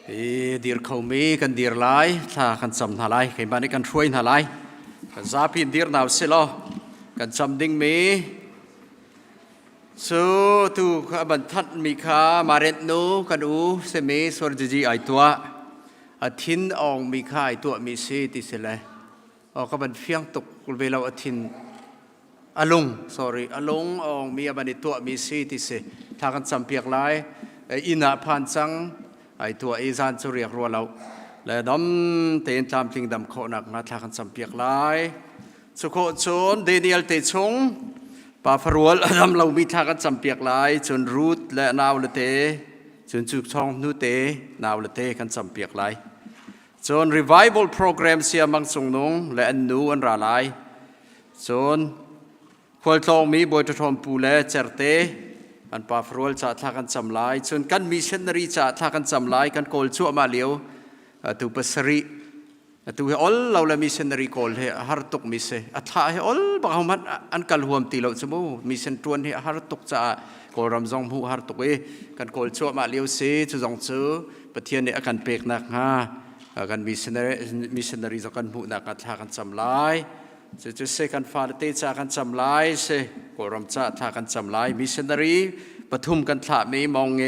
Dir khomi kan dir lai, tha kan cham halai, kai bani kan throi halai. Kan zapi dir naw selo, kan cham ding mi. So tu ban that mi kha maret nu kan u se me sorji ai tua. Athin ong mi kha ai tua mi se ti sele. O ka ban fiang tuk velo athin alung ong mi abani tua mi si ti se tha kan champiak lai ina phan chang ai tua izan chu riak ro lo le dom ten tam ting dam kho nak na tha kan champiak lai chu kho chon Daniel te chung pa farwal dam lo mi tha kan champiak lai chun root le naw le te chun chu chong nu te naw le te kan champiak lai chon revival program sia mang sung nong le an nu an ra lai chonควรทองมีบอยทอมปูเลเจรเตอันปาฟรวลจะทักกันจำลายส่วนกันมิชชันนารีจะทักกันจำลายกันโกลชั่วมาเลียวตัวปัสริตัวอลเราละมิชชันนารีโกลเฮฮาร์ตุกมิเซอัฐาเฮอลบางครั้งอันกัลหวมตีเราสมมุมิชชันตวนเฮฮาร์ตุกจะโกลรำซองหูฮาร์ตุกกันโกลชั่วมาเลียวเซจุจงเจอปะเทียนเนี่ยกันเปกนักฮะกันมิชชันนารีจะกันหูนักทักกันจำลายจะเสกันฟาเตจากันจำลายเสกรมจะทากันจำลายมิชชันนารีปฐุมกันถามีมองเง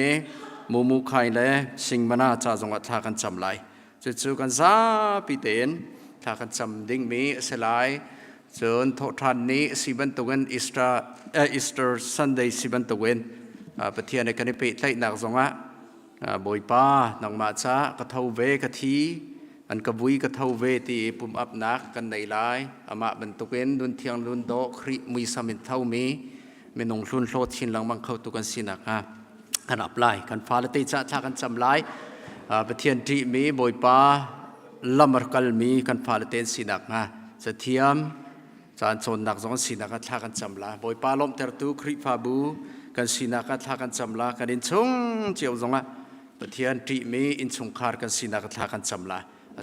มูไข่และสิงมนาจะจงทากันจำลายจะกันซาปีเตนทากันจำดิ่งมีเสลายจนททันนี้สิบันตุกันอีสเตอร์ซันเดย์สิบันตุกันปะเทียนในกันเป็นไทยนักจงบอยป้านังมาจ้ากระเทาเวกะทีอันกบุยกระเทาเวทีปุ่มอับนักกันในลายอามาบรรทุกเอ็นดุนเทียงดุนโดคริมีสามินเท่ามีเมนงลุนโลดชินหลังบังเข้าตุกันสินักกันอับไลกันฟาลติจะทากันจำไลปะเทียนที่มีบอยป้าลำมรกัลมีกันฟาลติสินักจะเทียมจานโซนนักสองสินักทากันจำไลบอยป้าล้มเตอร์ตูคริฟาบูกันสินักทากันจำไลกันอินชงเจียวจงปะเทียนที่มีอินชงคาร์กันสินักทากันจำไล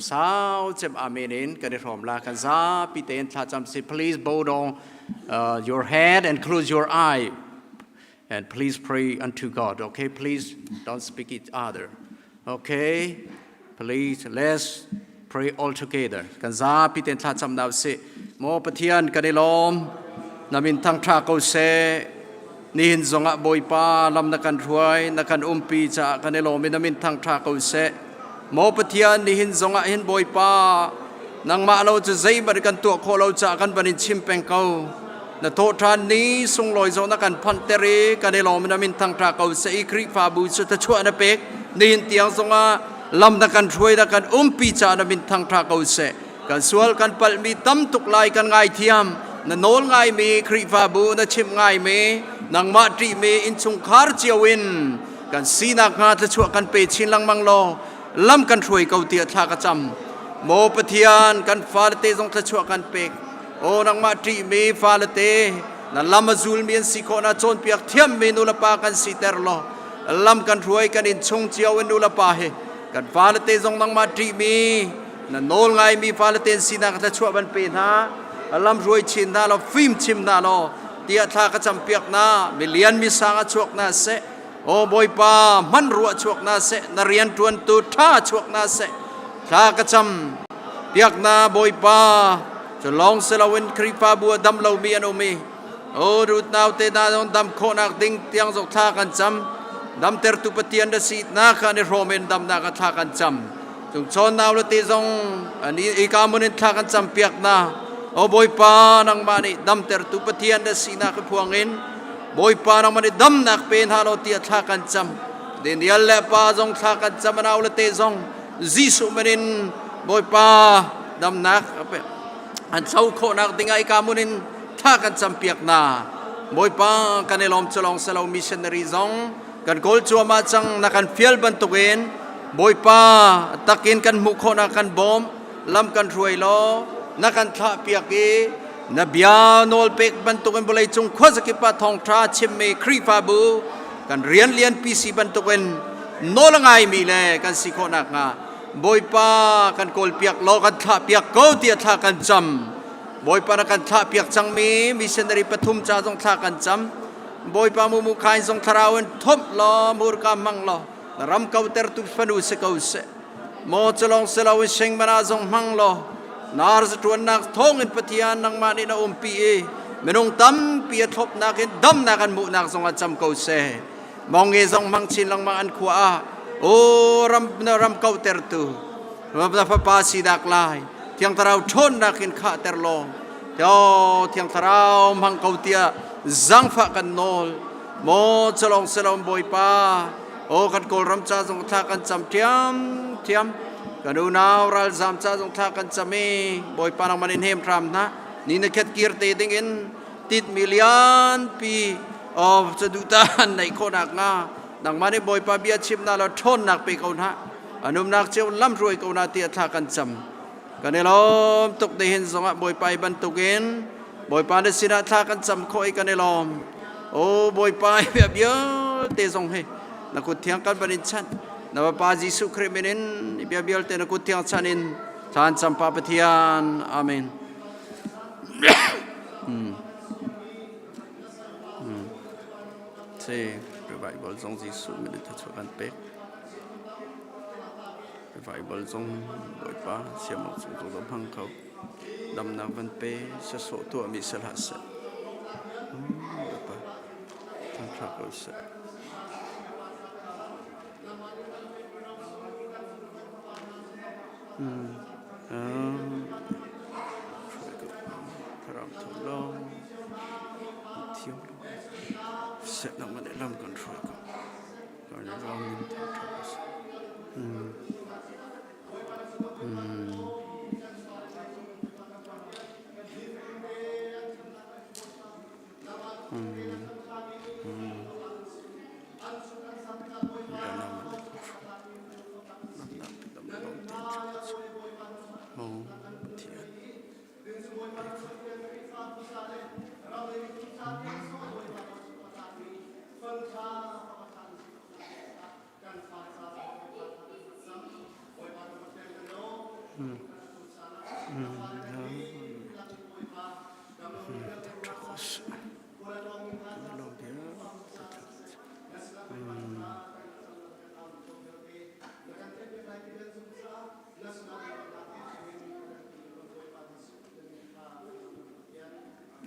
สาวเจ็บอาเมนินกันได้พร้อมละกันซาพิเตนท่าจำสิ please bow down your head and close your eye and please pray unto God okay please don't speak each other okay please let's pray all together กันซาพิเตนท่าจำนาวสิโมปะเทียนกันได้ล้อมนามินทั้งทราเกาเซนิหินจงะบอยปาลำนักกันรวยนักกันปีจะกันได้ล้อมนามินทั้งทราเกาเซโมปะเทียนนิหินจงะหินบอยป้านังมาเราจะใจบริกันตัวโคเราจะกันบันิชิมเป็งเกาณโทษทานนี้ทรงลอยจงนักกันพันเตเรกันในหลอมนามินทางทราเกาเสอีคริฟาบูสุตชั่วนับเอกนิหินเตียงจงะลำนักกันช่วยนักกันปีจานามินทางทราเกาเสกันสวลกันปัลมีตั้มตุกลายกันง่ายเทียมณโนลง่ายมีคริฟาบูณชิมง่ายมีนังมาตรีมีอินชงคาร์เจียวินกันสีนักงาตชั่วกันเปชินลังมังโลลำกันช่วยเกาเตียทากระจำโมปะเทียนกันฟาลเตจงทชั่วกันเปกโอนังมาตรีมีฟาลเตนั่นลำมาจูลมีนสิโคนาโจนเปียกเทียมเมนูละปากันสิเตอร์โลลำกันช่วยกันอินชงเจียวเวนูละปาเฮกันฟาลเตจงนังมาตรีมี na nol ngai mi fale ten sina ka thluachuah ban pe na alam roi chin na lo film chim na lo tia tha ka cham piak na million mi sang chuak na se o Bawipa man ruwa chuak na se na rian tuan tu tha chuak na se tha ka cham piak na Bawipa cho long se la wen kri pa bu dam lo mi an o mi o rut naw te na dong dam kho nak ding tiang jok tha kan cham dam ter tu Pathian da si na ka ni romen dam na ka tha kan cham chung chon naw lo te jong ani e ka mun tha kan cham piak na o Bawipa nang mani dam ter tu Pathian da si na ka phuangin Bawipa nang mani dam nak pen ha lo tia tha kan cham den yal le pa jong tha kan cham naw lo te jong jisu manin Bawipa dam nak an sau kho nak dingah i ka munin tha kan cham piak na Bawipa kanelom cholong selo missionary jong kan kol chua ma chang na kan fiel ban tuken Bawipa takin kan mu kho na kan bom lam kan ruai lo na kan tha piak e na bia nol pek ban tuken bolai chung khwa zakipa Thawngtha chimme kri fa bu kan rian lian pc ban tuken nolangai mi le kan si kho nak nga Bawipa kan kol piak lo kan tha piak ko tia tha kan cham Bawipa na kan tha piak chang mi missionary pathum cha jong tha kan cham Bawipa mu khai jong tharawen thop lo mur ka mang lo ram kau ter tu fanu se kau se mo cholong selaw sing mana jong mang lo nar se tuan nak thong in Pathian nang mani na pi e menung tam pi thop nak in dam nak kan mu nak jong cham kau se mong e jong mang chin lang mang an khua o ram kau ter tu na pa si dak lai tiang tarau thon nak in kha ter lo yo tiang tarau mang kau tia zang fa kan nol mo cholong selom Bawipa o kan kol ram cha jong tha kan cham tiam kan u naw ral zam cha jong tha kan chame Bawipa nang manin hem tram na ni na khet kir te ding in tit million pi of chadutan nai kho nak nga nang mani Bawipa bia chim na lo thon nak pe kau na anum nak cheu lam roi kau na tia tha kan cham kanelom tuk Nihin zonga Bawipa ban tukin Bawipa de sina tha kan cham khoi kanelom o Bawipa bia bia te zong he na ku thiang kan banin chan na pa Jesu Christ menin bia bia te na ku thiang chanin chan cham pa Pathian amen se revival zong Jesu menin ta chuan pe revival zong Bawipa siam zong zong phang khau dam nang van pe sa so tu mi sel ha sa thang thak ko sa karam tholo thiam set nang man lam kan thoi ko kan ram nim thak thak sa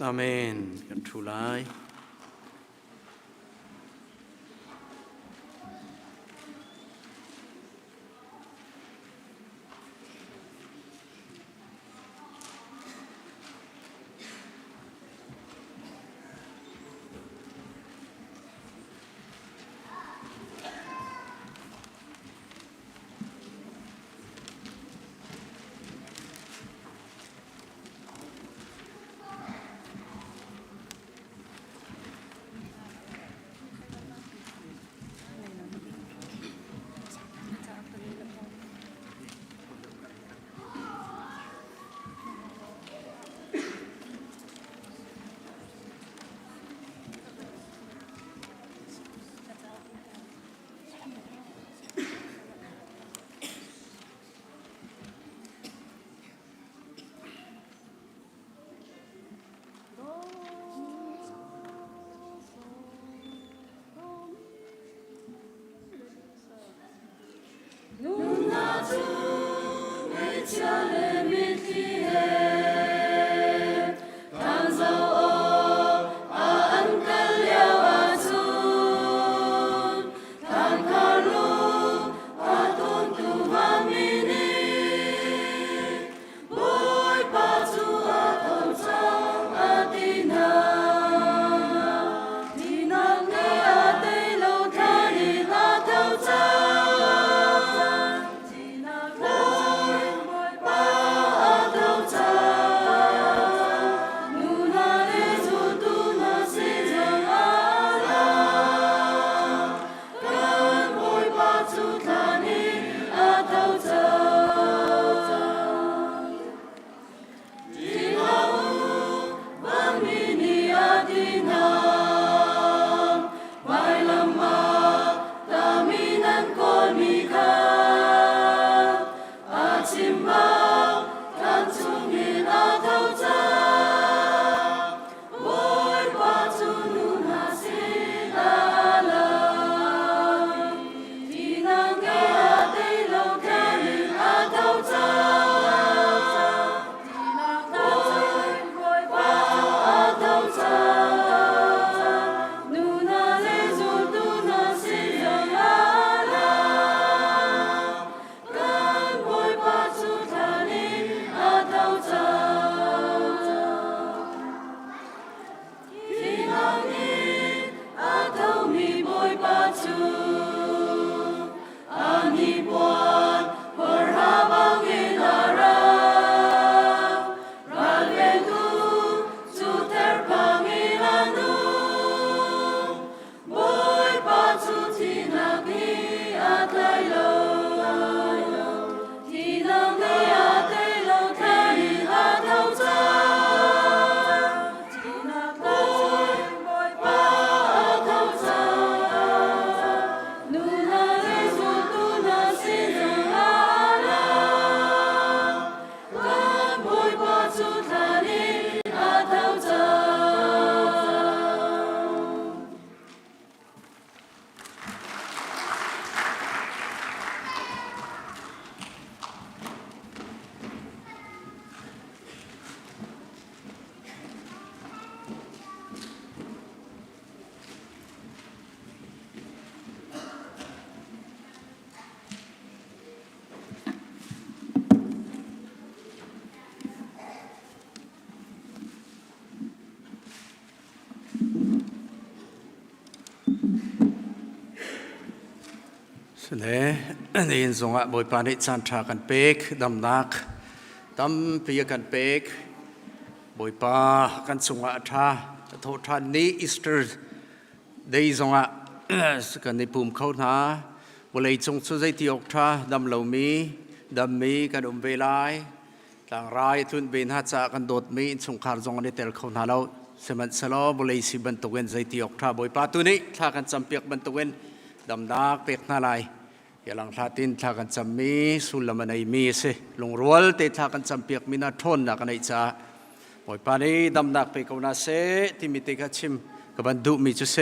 Amen kan thu lai นี่สงะบอยปานิจันทรากันเปกดำนักดำปีกันเปกบอยปากันสงะทาโทษานี้อีสเตอร์ได้สงะกันในปุ่มเขาหนาบริจงสุดใจที่อกทาดำเหล่ามีดำมีกันเวลาต่างรายทุนเบนฮัจกันโดดมีสงครามจงในเตลเขาหนาเราสมัยสลอบริสิบันตุเวนใจที่อกทาบอยปาตัวนี้ถ้ากันจำเปียกบันตุเวนดำนักเปียกนาลายอย่าลังท่าตินท่ากันจำมีสุลมันไอมีเสลงรัวเตท่ากันจำเปียกมีนาทนนักในจ่าบอยปานี้ดำนักไปกาวนาเสที่มีเตกัชิมกับบันดุมีจุเส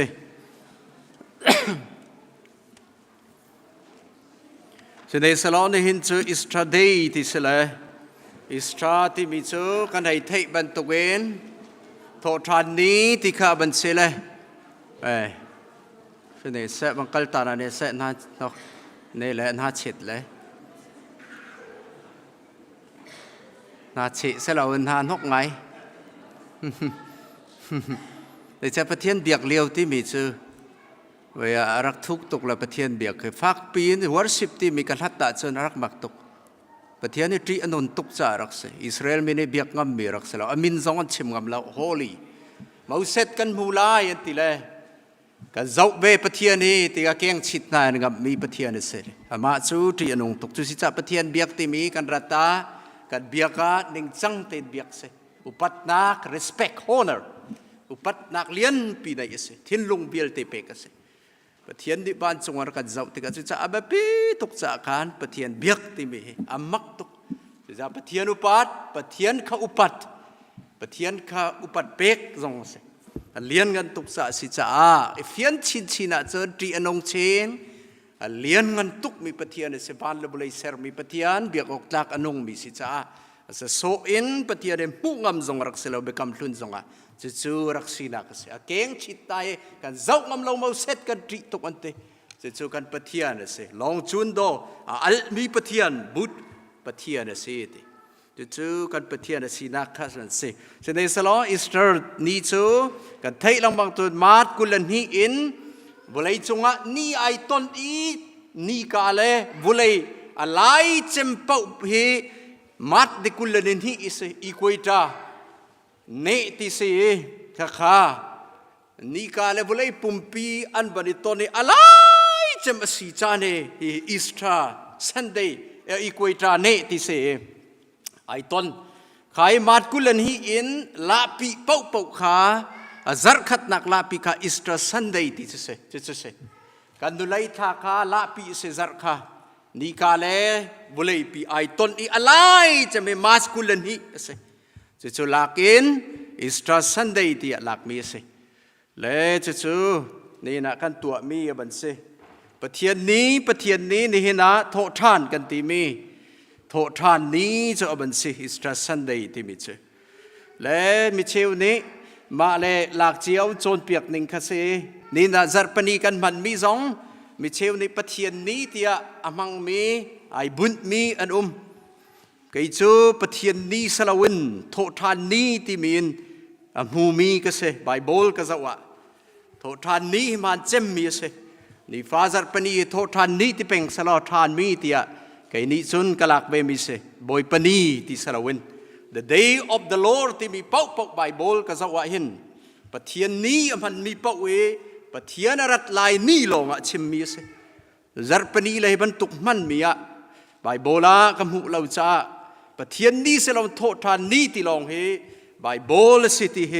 ในสลอในหินจูอิสตราเดย์ที่เสลอิสตราที่มีจูกันให้เทบันตุเวนโทษานนี้ที่ข้าบันเสลในเสบังกัลตาในเสน่านี่แหละน่าเฉดเลยน่าเฉดเสเราน่านกไงแต่จะประเทศเบียกเลี้ยวที่มีชื่อเวลารักทุกตกละประเทศเบียกคือฟักปีนวอร์ชิปที่มีการทัดตัดจนรักมักตกประเทศนี้ที่อนุนตุกจ่ารักเสอิสราเอลมีในเบียกงำมีรักเสเราอามินซองชิมงำเราโฮลีมาเสร็จกันมูลายอันที่เลยกันเจ้าเวประเทศนี้ที่ก็เก่งชิดนายนะครับมีประเทศนี้เสร็จอามาจูที่อนุตกจุสิจ่าประเทศเบียกที่มีกันรัตตากันเบียกกันหนึ่งจังเตเบียกเสอุปัตนัก respect honor อุปัตนักเลี้ยนปีไหนเสทิ้งลงเบียลเตเปกเสประเทศที่บ้านจงรักกันเจ้าที่กันจุจ่าอาแบบปีตกจ่ากันประเทศเบียกที่มีอามักตกจุจ่าประเทศอุปัตประเทศข้าอุปัตประเทศข้าอุปัตเปกจงเสเลี้ยนกันตุกษาสิจ้าเฟียนชินอาเจอดีอนงเชนเลี้ยนกันตุกมีปฏิญาณเสบานเลบุเลยเซอร์มีปฏิญาณเบียกออกจากอนงมีสิจ้าจะโซอินปฏิญาณมุงงำจงรักเสลาเบกำลุนจงอ่ะจะจูรักสินักเสียเก่งชิดตายกันเจ้างำเราเมาเสร็จกันดีตุกอันเตจะจูกันปฏิญาณเสลองจุนโดอัลมีปฏิญาณบุตรปฏิญาณเสียติจูกันปฏิญาณสินักท่าสันเสจะในสลออิสราเอลนี่จูกันไทยลังบางตัวมาดกุลันฮีอินบุเลยจงอ่ะนี่ไอต้นอีนี่กาเลบุเลยอะไรเจมเป่าเฮมาดดิกุลันฮีอิสอีกวยตาเนติเสข้านี่กาเลบุเลยปุ่มปีอันบันิต้นนี่อะไรเจมสีจานเฮอิสตราซันเดย์อีกวยตาเนติเสไอต้นขายมาดกุลันฮีอินลาปีเป่าเป่าขาจัรขัดนักลาปีข้าอิสตราซันเดย์ที่จะเสกันดูไลท่าข้าลาปีเสจัรข้านี่กาเลบุเลยปีไอต้นอีอะไรจะไม่มาสกุลันฮีเสจะลักอินอิสตราซันเดย์ที่ลักมีเสเลยจะนี่นะกันตัวมีบันเสประเทศนี้นี่เห็นนะโทษท่านกันตีมีโทษท่านนี้จะบันเสอิสตราซันเดย์ที่มีเสและมิเชลนี้มาเลยหลักเจียวโจนเปียกหนึ่งคาเซนี่นะจัดปนีกันมันมีสองมิเชลในประเทศนี้ที่อามังมีไอบุญมีอันก็จูประเทศนี้สลาวินโทษทานนี้ที่มีมูมีก็เสไบเบิลก็จะว่าโทษทานนี้มันเจมมีเสนี่ฟ้าจัดปนีโทษทานนี้ที่เป็นสลาทานมีที่ก็นี่จุนกลักเบมีเสบอยปนีที่สลาวินThe day of the Lord ที่มีเป้าไบเบิลก็จะว่าเห็นประเทศนี้มันมีเป้าประเทศรัฐลายนี่ลงชิมมีเสจัดปนีเลยบรรทุกมันมีไบเบิลละกำหูเราจะประเทศนี้เสลองโทษทานนี้ที่ลองเฮไบเบิลสิที่เฮ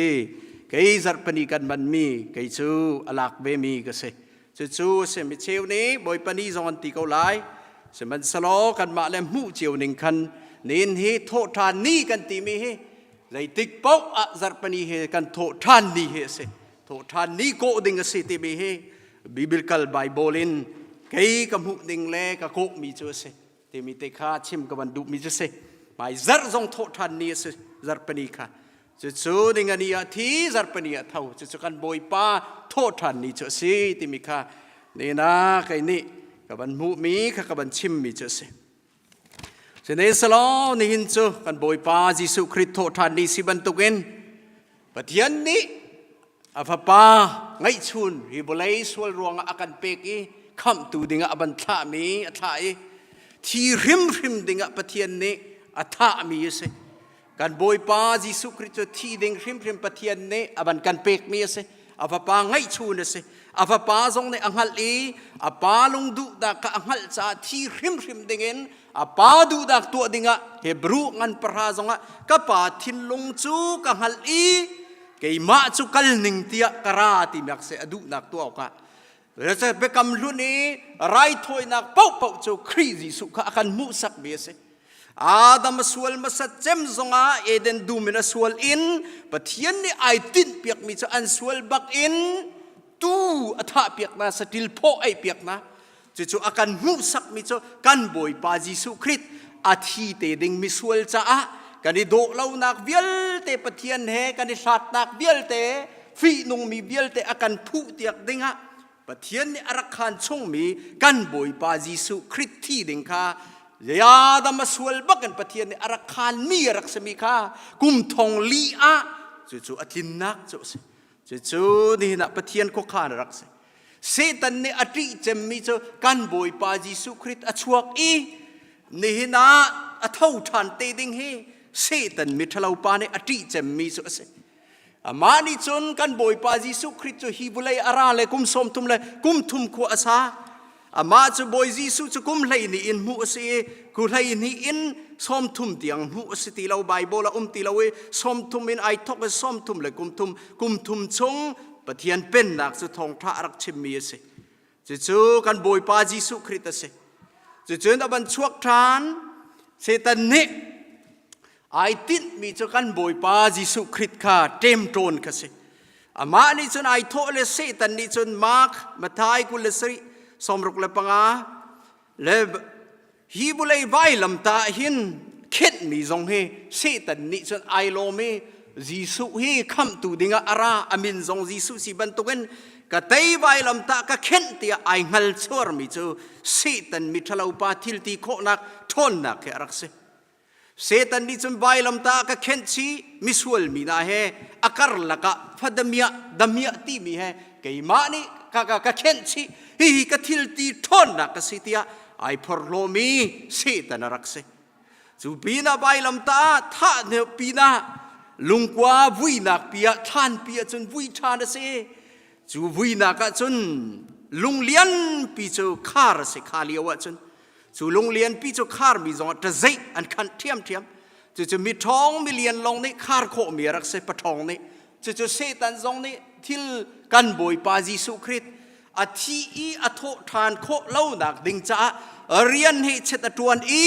ก็จัดปนีกันมันมีก็จูอลักเบมีก็เสจูเสมิเชลนี้บอยปนีจอนตีเกาไลเสมันสโลกันมาแล้วหูเจียวหนึ่งคันนินฮีโทษทานนี้กันตีมีเฮใจติกเป้าอาจัดปนีเฮกันโทษทานนี้เฮเสโทษทานนี้โกดิงสิตีมีเฮบิบิลคัลไบเบิลินเกย์กับหุดิงเล่กับโกมีเจอเสที่มีเตคาชิมกับวันดุมีเจอเสหมายจัดทรงโทษทานนี้เสจัดปนีค่ะจะจูดิงอันนี้ที่จัดปนีเท่าจะกันบอยป้าโทษทานนี้เจอเสที่มีค่ะนี่นะไก่นี่กับวันมุมีค่ะกับวันชิมมีเจอเสเสนสลอนิหินจูกันบอยป้าจิสุคริสโททานนี้สิบันตุกินปฏิญาณนี้อาฟป้าไงชุนฮิบุเลยสวลรวงอากันเปกี คำตูดิงะบันทามีอัฐายที่ริมดิงะปะเทียนนี้อัฐามีเสกันบอยปาจิสุคริสต์ที่ดิงริมปะเทียนนี้อบันกันเปกมีเสอาฟาปาไงชูนเสอาฟาปาทรงในอังฮัลอีอาปาลงดูดากอังฮัลซาที่ริมดิงเงินอาปาดูดากตัวดิงะเฮบรูงันปราซงะกับปาทินลงจูกังฮัลอีเกยมาจุกัลนิงเตียกราติมักเสอดูนักตัวออกะแล้วจะไปกำลุนี้ไรถอยนักเป่าจูครีจิสุขะกันมุสักเบียเสอาดัมสวลมาสัจเจมซงะเอเดนดูมินาสวลอินปะเทียนนี่ไอตินเปียกมีจะอันสวลบักอินตูอัฐาเปียกนะสติลโพไอเปียกนะจู่ๆอาการมุสักมิโจกันบอยปาจิสุคริตอาทิเตดิงมิสวลจ้ากันดิโดเล่านักเวียลเตปะเทียนเฮกันดิสัตนักเวียลเตฟีนงมีเวียลเตอาการผู้เตียกดิงะปะเทียนนี่อารักขันชงมีกันบอยปาจิสุคริตที่ดิงค่ะยาดามสวลบักกันปะเทียนนี่อารักขันมีรักษมีค่ะกุมทองลีอาจู่ๆอาทินนักจู่ๆนี่นะปะเทียนก็ขานรักษเซตันเนี่ยอติเจมมีเจอกันบอยปาจิสุคริตอชวกอีนี่นะอเท่าทันเตดิงเฮเซตันมิทลาวปาเนี่ยอติเจมมีเจอเสอามานี่จนกันบอยปาจิสุคริตจะฮิบุเลยอาราเลยกุมสมทุมเลยกุมทุมขวอาซาอามาจะบอยจิสุจะกุมเลยนี่อินมุสเอกุเลยนี่อินสมทุมเตียงมุสติลาวไบเบิลตีลาวสมทุมอินไอทอกสมทุมเลยกุมทุมชงปะเทียนเป็นนักสุทองทารักชิมมีเสจู่ๆกันบอยปาจิสุคริตเสจู่ๆนับบันชวกทานเซตันเนไอตินมีจะกันบอยปาจิสุคริตค่ะเต็มโตนค่ะเสอามานี่จนไอโทเลเซตันนี่จนมาร์กมาทายกุลสริสมรุกเลปังอาเลฮีบุเลยไวลำตาหินเข็ดมีทรงเฮเซตันนี่จนไอโลเมจิสุเฮคำตูดิงะอาราอามินซงจิสุสิบันตุกันกะเตยไวลำตากะเข็นเตียไอหัลชวร์มิจูเซตันมิทลาวปาทิลตีโคนักทนนักเฮรักเซเซตันนี่จนไวลำตากะเข็นชีมิสวลมีนาเฮอาการละกะฟัดมียตีมีเฮกะมานี่กะเข็นชีฮีกะทิลตีทนนักสิเตียไอพอร์โลมีเซตันรักเซจูปีนาไวลำตาท่าเนปีนาลุงกว่าวุยนักเปียท่านเปียจนวุยทานเสจูวุยนักจนลุงเลียนปีจูคาร์เสขาเลียวจนจูลุงเลียนปีจูคาร์มีจงตะเจอันคันเทียมจูจะมีทองมีเลียนลงนี่คาร์โคมีรักเสปะทองนี่จูเซตันจงนี่ทิลกันบอยปาจิสุคริตอาทิอีอโททานโคเล่านักดิงจ้าเรียนให้เชตตวนอี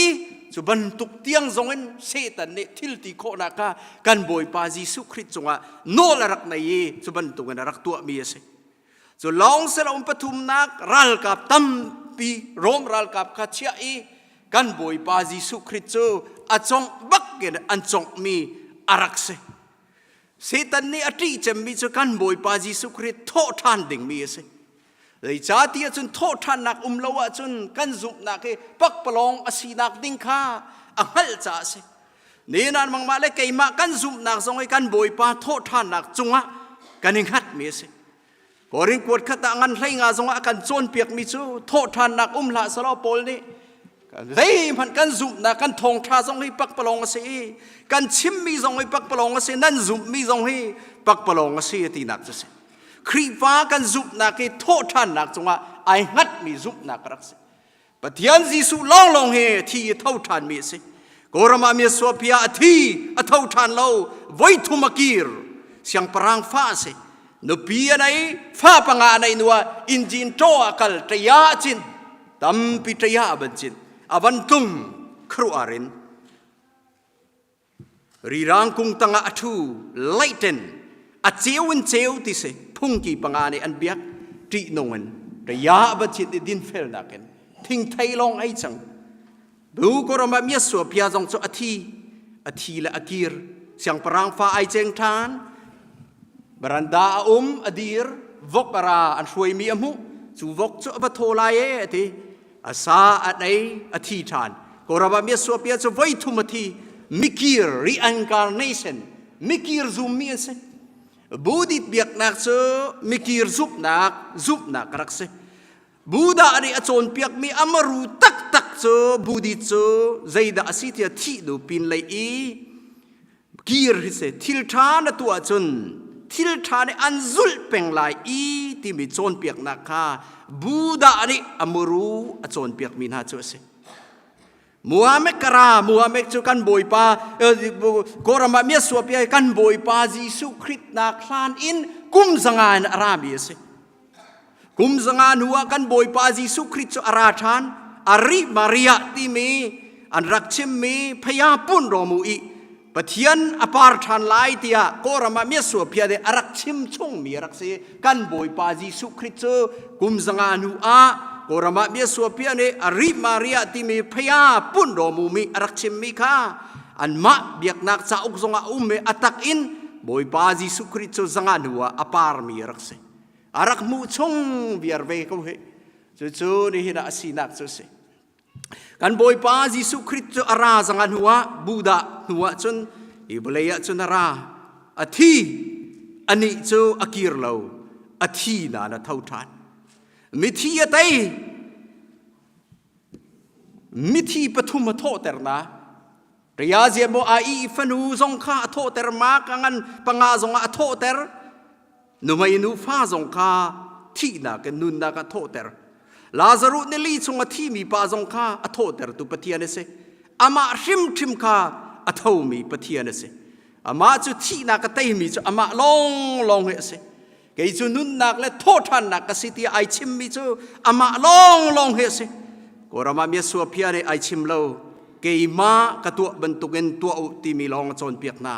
จุบันตุกเตียงทรงเงินเซตันเนทิลติโคนักกันบอยปาจิสุคริตจงะโนลรักในยีจุบันตุกันรักตัวมีเสจุลองเสลอมปฐุมนักรัลกับตั้มปีโรมรัลกับคาเชียอีกันบอยปาจิสุคริตจูอาจงบักเกนอันจงมีอารักเสเซตันเนอติจะมีจุกันบอยปาจิสุคริตโทษทันดิ่งมีเสเลยจ้าที่จนโทษทันนักลาวจนกันจุบนักปักปลองอสีนักดิ้งข้าอังฮัลจ้าเสนี่นั่นมังมาเลยเกี่ยมากันจุบนักทรงให้กันบอยปาโทษทันนักจงะกันยิงหัดมีเสก่อนกวดขัดต่างกันให้งาจงะกันโจนเปียกมีจูโทษทันนักละสลอปอลนี่เลยมันกันจุบนักกันทองท่าทรงให้ปักปลองเสกันชิมมีทรงให้ปักปลองเสนั่นจุบมีทรงให้ปักปลองเสตีนักจะเสครีฟ้ากันจุบนักโทษทันนักจงะไอหัดมีจุบนักรักษาปะเทียนจิสุลองเฮที่เท่าทันมีสิโกรมามีสวพิยาที่เท่าทันเราไว้ทุมากีร์เสียงปรางฟ้าสินปีอันไหนฟ้าปังอันไหนนัวอินจินโตอากาศตยาจินตัมปิตยาบันจินอวันตุงครัวรินรีรังกุงตังอาทูไลเทนอาเจียวเจียวที่สิพุ่งกีปังอันอันเบียกตีนงเงินระยะบัจิตดินเฟลนักเงินทิ้งไทยลงไอจังดูกรมาเมียสวพิยาจงจะอาทีและอากีร์เสียงปรางฟ้าไอเจงทานบรันดาอดีร์วกปราอันช่วยมีอมุจูวกจะบัทโทลายทีอาซาอันไออาทีทานกรมาเมียสวพิยาจะไว้ทุมาทีมิกีร์ reincarnation มิกีร์ซูมีเสบูดิตเบียกนักเซมิกีร์ซุบนักรักเซ บูดานี่อโจนเปียกมีอมรูตักตักโจบูดิโจใจดาสิที่ที่ดูปินเลยอีกีร์เสทิลทานตัวจนทิลทานอันซุลเป็งลายอีที่มีโจนเปียกนักค่ะบูดานี่อมรูอโจนเปียกมีน่าโจเสมัวเมกรามัวเมกจูกันบอยปากรมาเมียสวบยกันบอยปาจิสุคริตนักคลานอินกุมสังานอาราบีเสกุมสังานหัวกันบอยปาจิสุคริตอาราชานอาริมาริยาติมีอันรักชิมมีพยาปุ่นโรมูอีปะเทียนอปาร์ชานไลตียกรมาเมียสวบยเดอารักชิมชงมีรักเสกันบอยปาจิสุคริตกุมสังานหัวกรมาเมียสวบยเดอาริมาริยาติมีพยาปุ่นโรมูมีอารักชิมมีค่ะอันมาเบียกนักซาอุกซงอาเมอตักอินบอยปาจิสุคริตสังานหัวอปาร์มีรักเสอารักมูชงเบียร์เวก็เหจู่ๆนี่นะสินักสุดสิกันบอยปาจิสุคริตอาราสังหัวบูดาหัวจนอิบเลยจนอาราอธิอันนี้จู่อากิร์เลวอธินานะเท่าทันมิธีอะไรมิธีปฐุมโทเตอร์นะเรียเจโมอาอีฟนูซงข้าโทเตอร์มากังปังอาซงอาโทเตอร์นุไม่นูฟ้าซงข้าที่นักนุนนักโทเตอร์ลาซารุเนลีซงอาที่มีปาซงข้าโทเตอร์ตุปะเทียนเสอามาชิมข้าอโทมีปะเทียนเสอามาจุที่นักเตยมีจุอามาลองเฮเสเกยจุนุนนักและโททันนักกสิทธิไอชิมมีจุอามาลองเฮเสก็รามาเมียสัวเพียในไอชิมโลเกยมากระตัวบรรทุกเงินตัวอุติมีลองจนเปียกนา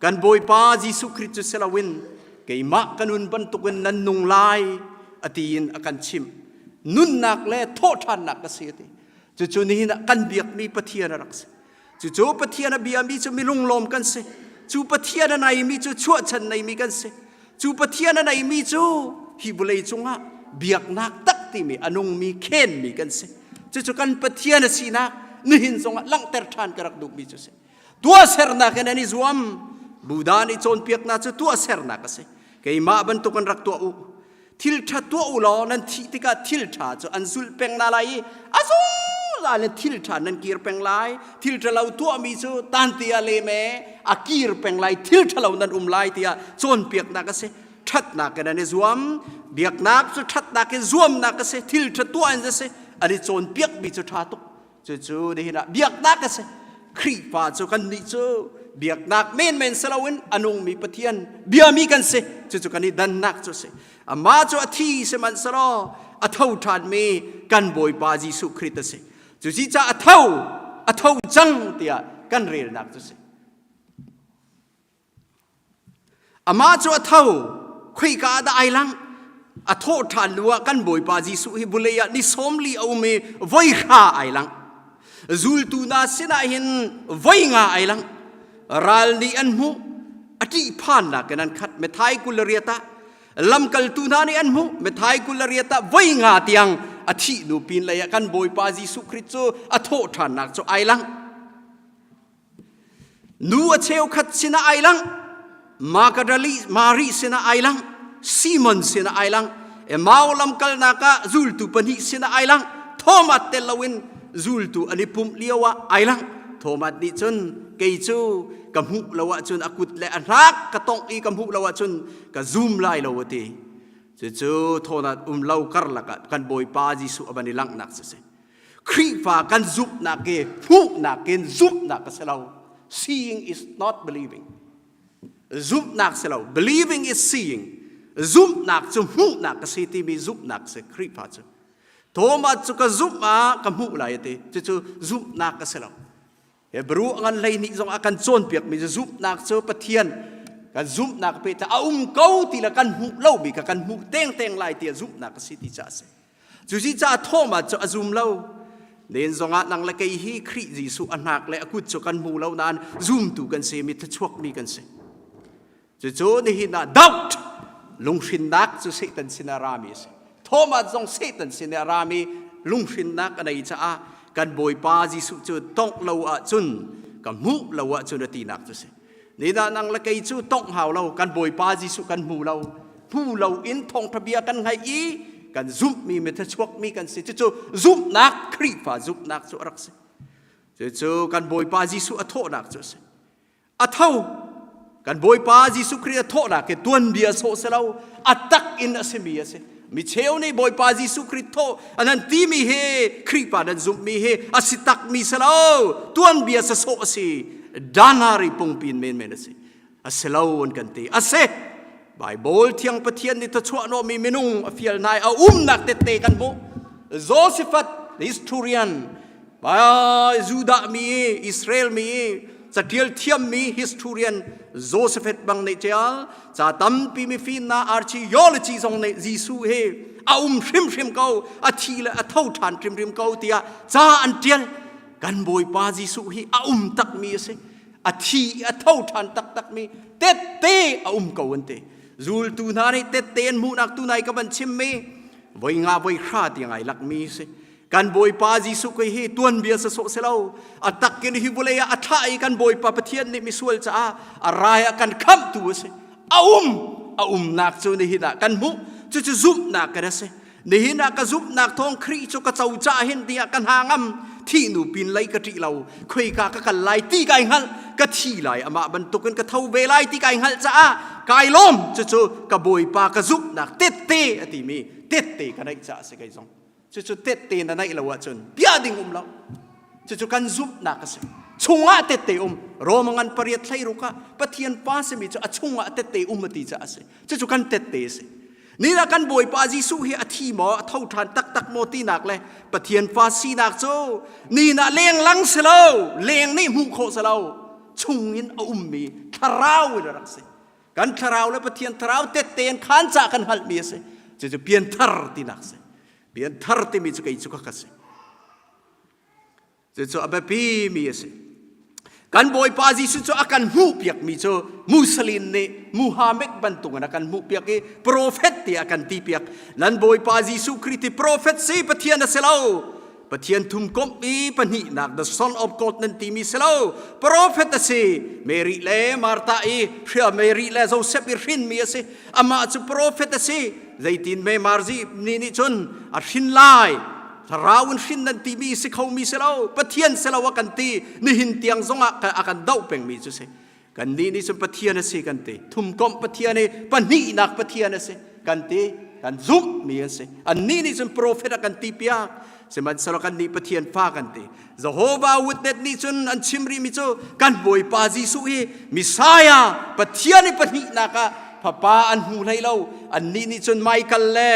กันบอยปาจิสุคริสต์เซลวินเกยมากันุนบรรทุกเงินนันนุงลายอตีนอากันชิมนุนนักและโททันนักกสิทธิจู่ๆนี้นักกันเบียกมีปะเทียนรักษจู่ๆปะเทียนเบียมีจะมีลุงลมกันเสจู่ปะเทียนในมีจะชั่วชันในมีกันเสจู่ปะเทียนในมีจู่ฮิบุเลยจงอ่ะเบียกนักตักที่มีอนุงมีเข็นมีกันเสจู่ๆกันปะเทียนสีนักนิหินจงอ่ะลังเตอร์ทานกระดูกมีจู่เสตัวเสรนักนันนิจวมบูดานิจนเปียกนักจู่ตัวเสรนักเสเกยมาบรรทุกันรักตัวอุทิลชาตัวอุลอนันทิติกาทิลชาจู่อันซุลเป็งนาลายอาซูลาเลทิลชานันกีร์เป็งลายทิลชาเราตัวมีจู่ตันตีอาเลเมอากีร์เป็งลายทิลชาเรานันลายตีอาจนเปียกนักเสชัดนักนันนิจวมเบียกนักจู่ชัดนักจวมนักเสทิลชาตัวอันเสอันนี้จนเปียกมีจู่ชาตุจู่ๆนี่นะเบียกนักเสครีฟ้าจู่กันนี่จู่เบียกนักเมนสลาวินอนุงมีปะเทียนเบียมีกันเสจู่ๆกันนี่ดันนักจู่เสอามาจู่อธิเสมันสลาอเท่าทานมีกันบอยปาจิสุคริตเสจู่ที่จะอเท่าจังเตียกันเรียนนักจู่เสอามาจู่อเท่าคุยกันได้ลังอโทษทานลัวกันบอยปาจิสุฮิบุเลยนิสมลีเอาเมไว้ข้าไอลังจูลตูนาสินาหินไว้งาไอลังรัลนีอันหูอธิพานนักนั้นขัดเมทายกุลเรียตาลำกัลตูนานีอันหูเมทายกุลเรียตาไว้งาเตียงอธินูปินเลยกันบอยปาจิสุคริตโซอโทษทานนักโซไอลังนูเชลขัดสินาไอลังมากระดลีมารีสินาไอลังซีมอนสินาไอลังมาวลำกัลนักจูลตูปนิสินาไอลังโทมัตเตลวินจูลตูอันนี้ปุ่มเลี้ยวไอลังโทมัตดิจนเกยจูกำหุละวะจนอากุดและอันรักกระตงอีกำหุละวะจนกะซูมไล่ละวะทีจู่ๆโทนัดเล่ากระลักกันบอยปาจิสุอันนี้ลังนักเสครีฟ้ากันซุบนักเกหุนักเกนซุบนักเสลา seeing is not believing ซุบนักเสลา believing is seeing ซุบนักจุหุนักเสที่มีซุบนักเสครีฟ้าจุโทมัดจุกซุบมากำหุไล่ทีจู่ๆซุบนักเสลาบรูงันเลยนี่จงอาการโจนเปียกมีจะซุบนักเสือปะเทียนกันซุบนักเปียแต่เอาเกาตีละกันหุเล่ามีกันหุเต้งลายเตียซุบนักสิติจ่าเสจู่ที่จ่าโทมาจะซุมเล่าเดินจงอานังละเกยฮีครีจิสุอันหักและกุดจะกันหูเล่านานซุมตูกันเสมีทชวกมีกันเสจู่นี่หินาดาวต์ลุงชินนักจะเสตันสินารามีเสโทมาจงเสตันสินารามีลุงชินนักอะไรจะกันบอยปาจิสุจุต้องเล่าจุนกับมูเล่าจุนตีนักจุเสนี่นานังละเกยจูต้องหาวเล่ากันบอยปาจิสุกันมูเล่าผู้เล่าอินทองทะเบียกันไงอี กันซุปมีเมทัชวกมีกันสิจู่ซุปนักครีฟ้าซุปนักสุรักสิจู่กันบอยปาจิสุอโทนักจู่สิอเท่ากันบอยปาจิสุครีอโทนักเกตัวนเบียโซเสลาอัตตักอินอเซมีเสมิเชลนี่บอยปาจิสุคริโตอันนั้นตีมีเฮครีปาดันซุมมีเฮอสิตักมีเสลาตัวนเบียสโซสิดานาริปงปินเมนเมนสิอเสลาวันกันตีอเซไบเบิลเทียงปะเทียนนี่ทชัวโนมีเมนุงอฟิลนายอานักเตเตกันโมโจเซฟัตฮิสตูเรียนบายจูดามีอิสราเอลมีสเตียลเทียมมีฮิสตูเรียนโจเซฟบังเนเจลจะตั้มปีมีฟินนาอาร์ชิยอลจีซงเนจีซูเฮริมเกาอาทีละอาเท่าฐานริมเกาเตียจ้าอันเดียลกันบอยปาจีซูเฮตักมีเสอาทีอาเท่าฐานตักมีเตเตเกาวันเตจูลตูนานี่เตเตนมูนักตูนายกับบันชิมเมไว้งาไว้คราดยังไงลักมีเสกันบอยปาจีสุกเฮตัวนเบียสโซเซลาอัตักกินฮิบุเลยอัฐายกันบอยปาปะเทียนนี่มิสวลจ้าอะไรกันคำตัวเสนักจูนี่หินะกันมุจู่ซุบนักกันเสนี่หินะกันซุบนักทองครีจุกเจ้าจ้าเห็นเดียกันหางที่หนูปินไลกะทิเราคุยกันไลตีไก่หัลกะทีไลอามาบรรทุกกันกะเท่าเวลาตีไก่หัลจ้าไก่ล้มจู่กะบอยปากะซุบนักเตอติมีเตกันไอจ้าเสกไอซองจู่เตนั่นไอละวะจนพิอาดิงเราจู่กันซุบนักเสชงะเตโรมังันปริยัติไลรุกะปะเทียนป้าเสมิจู่ชงะเตมาตีจ้าเสจู่กันเตเสนี่ละกันบอยปาจิสุเฮอทีหมอเท่าทานตักโมตีนักเลยปะเทียนฟ้าสีนักโจนี่นะเลี้ยงลังเสลาเลี้ยงนี่มุโคเสลาชุงยินมีทาราวเลยรักเสกันทาราวแล้วปะเทียนทาราวเตนขันจากกันหัลมีเสจะเปลี่ยนทาร์ตีนักเสเปลี่ยนทาร์ตีมีจุกไอจุกกัสจะอับปีมีเสกันบอยปาจิสุอากันมูเปียกมีโจมุสลิมเนมูฮัมหมัดบันตุงนะกันมูเปียกโปรเฟตที่อากันตีเปียกนั้นบอยปาจิสุคริสต์โปรเฟตเซปะเทียนเสลาปะเทียนทุมกบอีปนินัก the son of God นั้นตีมีเสลาโปรเฟตเซเมริเลมาร์ตาอีเชื่อเมริเลโจเซฟอิรินมีเสอามาจุโปรเฟตเซใจตินเมมาร์ซีนี่จนอาชินไลทาราวันชินนันตีมีสิเขามีเสลาปะเทียนเสลาวกันตีนิหินเตียงซงอากันดาวเป็งมีจุเสกันนี่นี่สุปะเทียนเสกันตีทุมกอมปะเทียนปะนีนักปะเทียนเสกันตีกันซุมมีเสอันนี้นี่สุนโปรเฟตกันตีเปียกเสมันสโลกันนี่ปะเทียนฟ้ากันตีเจโฮวาวุฒเนตนี่สุนอันชิมรีมิโจกันบอยปาจิสุเฮมิสายาปะเทียนปะนีนักพระป้าอันหูไลเราอันนี้นี่สุนไมเคิลเล่